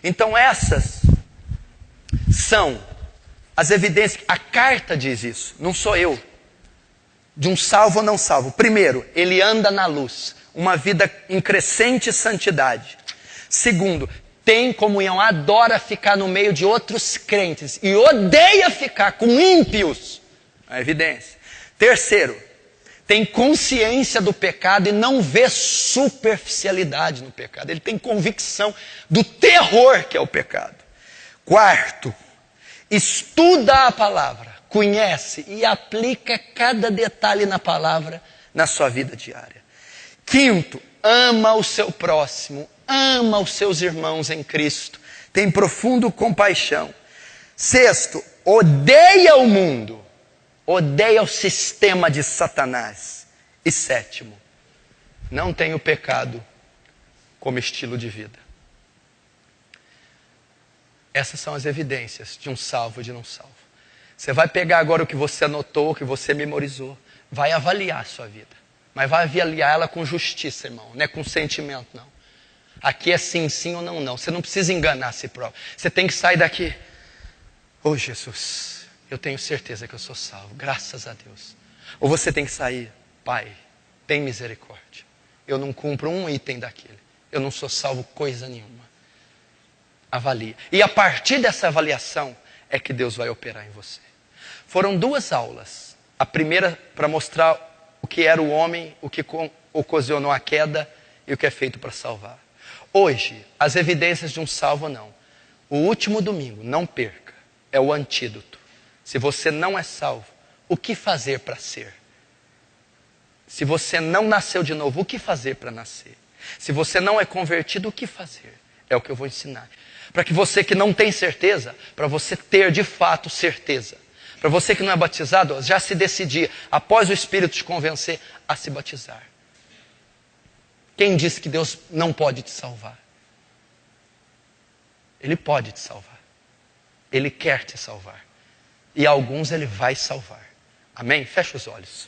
Então essas são as evidências. A carta diz isso, não sou eu. De um salvo ou não salvo. Primeiro, ele anda na luz. Uma vida em crescente santidade. Segundo, tem comunhão, adora ficar no meio de outros crentes e odeia ficar com ímpios. A evidência. Terceiro, tem consciência do pecado e não vê superficialidade no pecado. Ele tem convicção do terror que é o pecado. Quarto, estuda a palavra, conhece e aplica cada detalhe na palavra na sua vida diária. Quinto, ama o seu próximo, ama os seus irmãos em Cristo, tem profundo compaixão. Sexto, odeia o mundo, odeia o sistema de Satanás. E sétimo, não tem o pecado como estilo de vida. Essas são as evidências de um salvo e de não salvo. Você vai pegar agora o que você anotou, o que você memorizou, vai avaliar a sua vida. Mas vai avaliar ela com justiça, irmão, não é com sentimento, não. Aqui é sim, sim ou não, não. Você não precisa enganar a si próprio. Você tem que sair daqui. Oh, Jesus, eu tenho certeza que eu sou salvo, graças a Deus. Ou você tem que sair, Pai, tem misericórdia. Eu não cumpro um item daquele. Eu não sou salvo coisa nenhuma. Avalie. E a partir dessa avaliação é que Deus vai operar em você. Foram 2 aulas. A primeira para mostrar o que era o homem, o que ocasionou a queda e o que é feito para salvar. Hoje, as evidências de um salvo ou não. O último domingo, não perca, é o antídoto. Se você não é salvo, o que fazer para ser? Se você não nasceu de novo, o que fazer para nascer? Se você não é convertido, o que fazer? É o que eu vou ensinar. Para que você que não tem certeza, para você ter de fato certeza. Para você que não é batizado, já se decidir, após o Espírito te convencer, a se batizar. Quem disse que Deus não pode te salvar? Ele pode te salvar. Ele quer te salvar. E alguns Ele vai salvar. Amém? Fecha os olhos.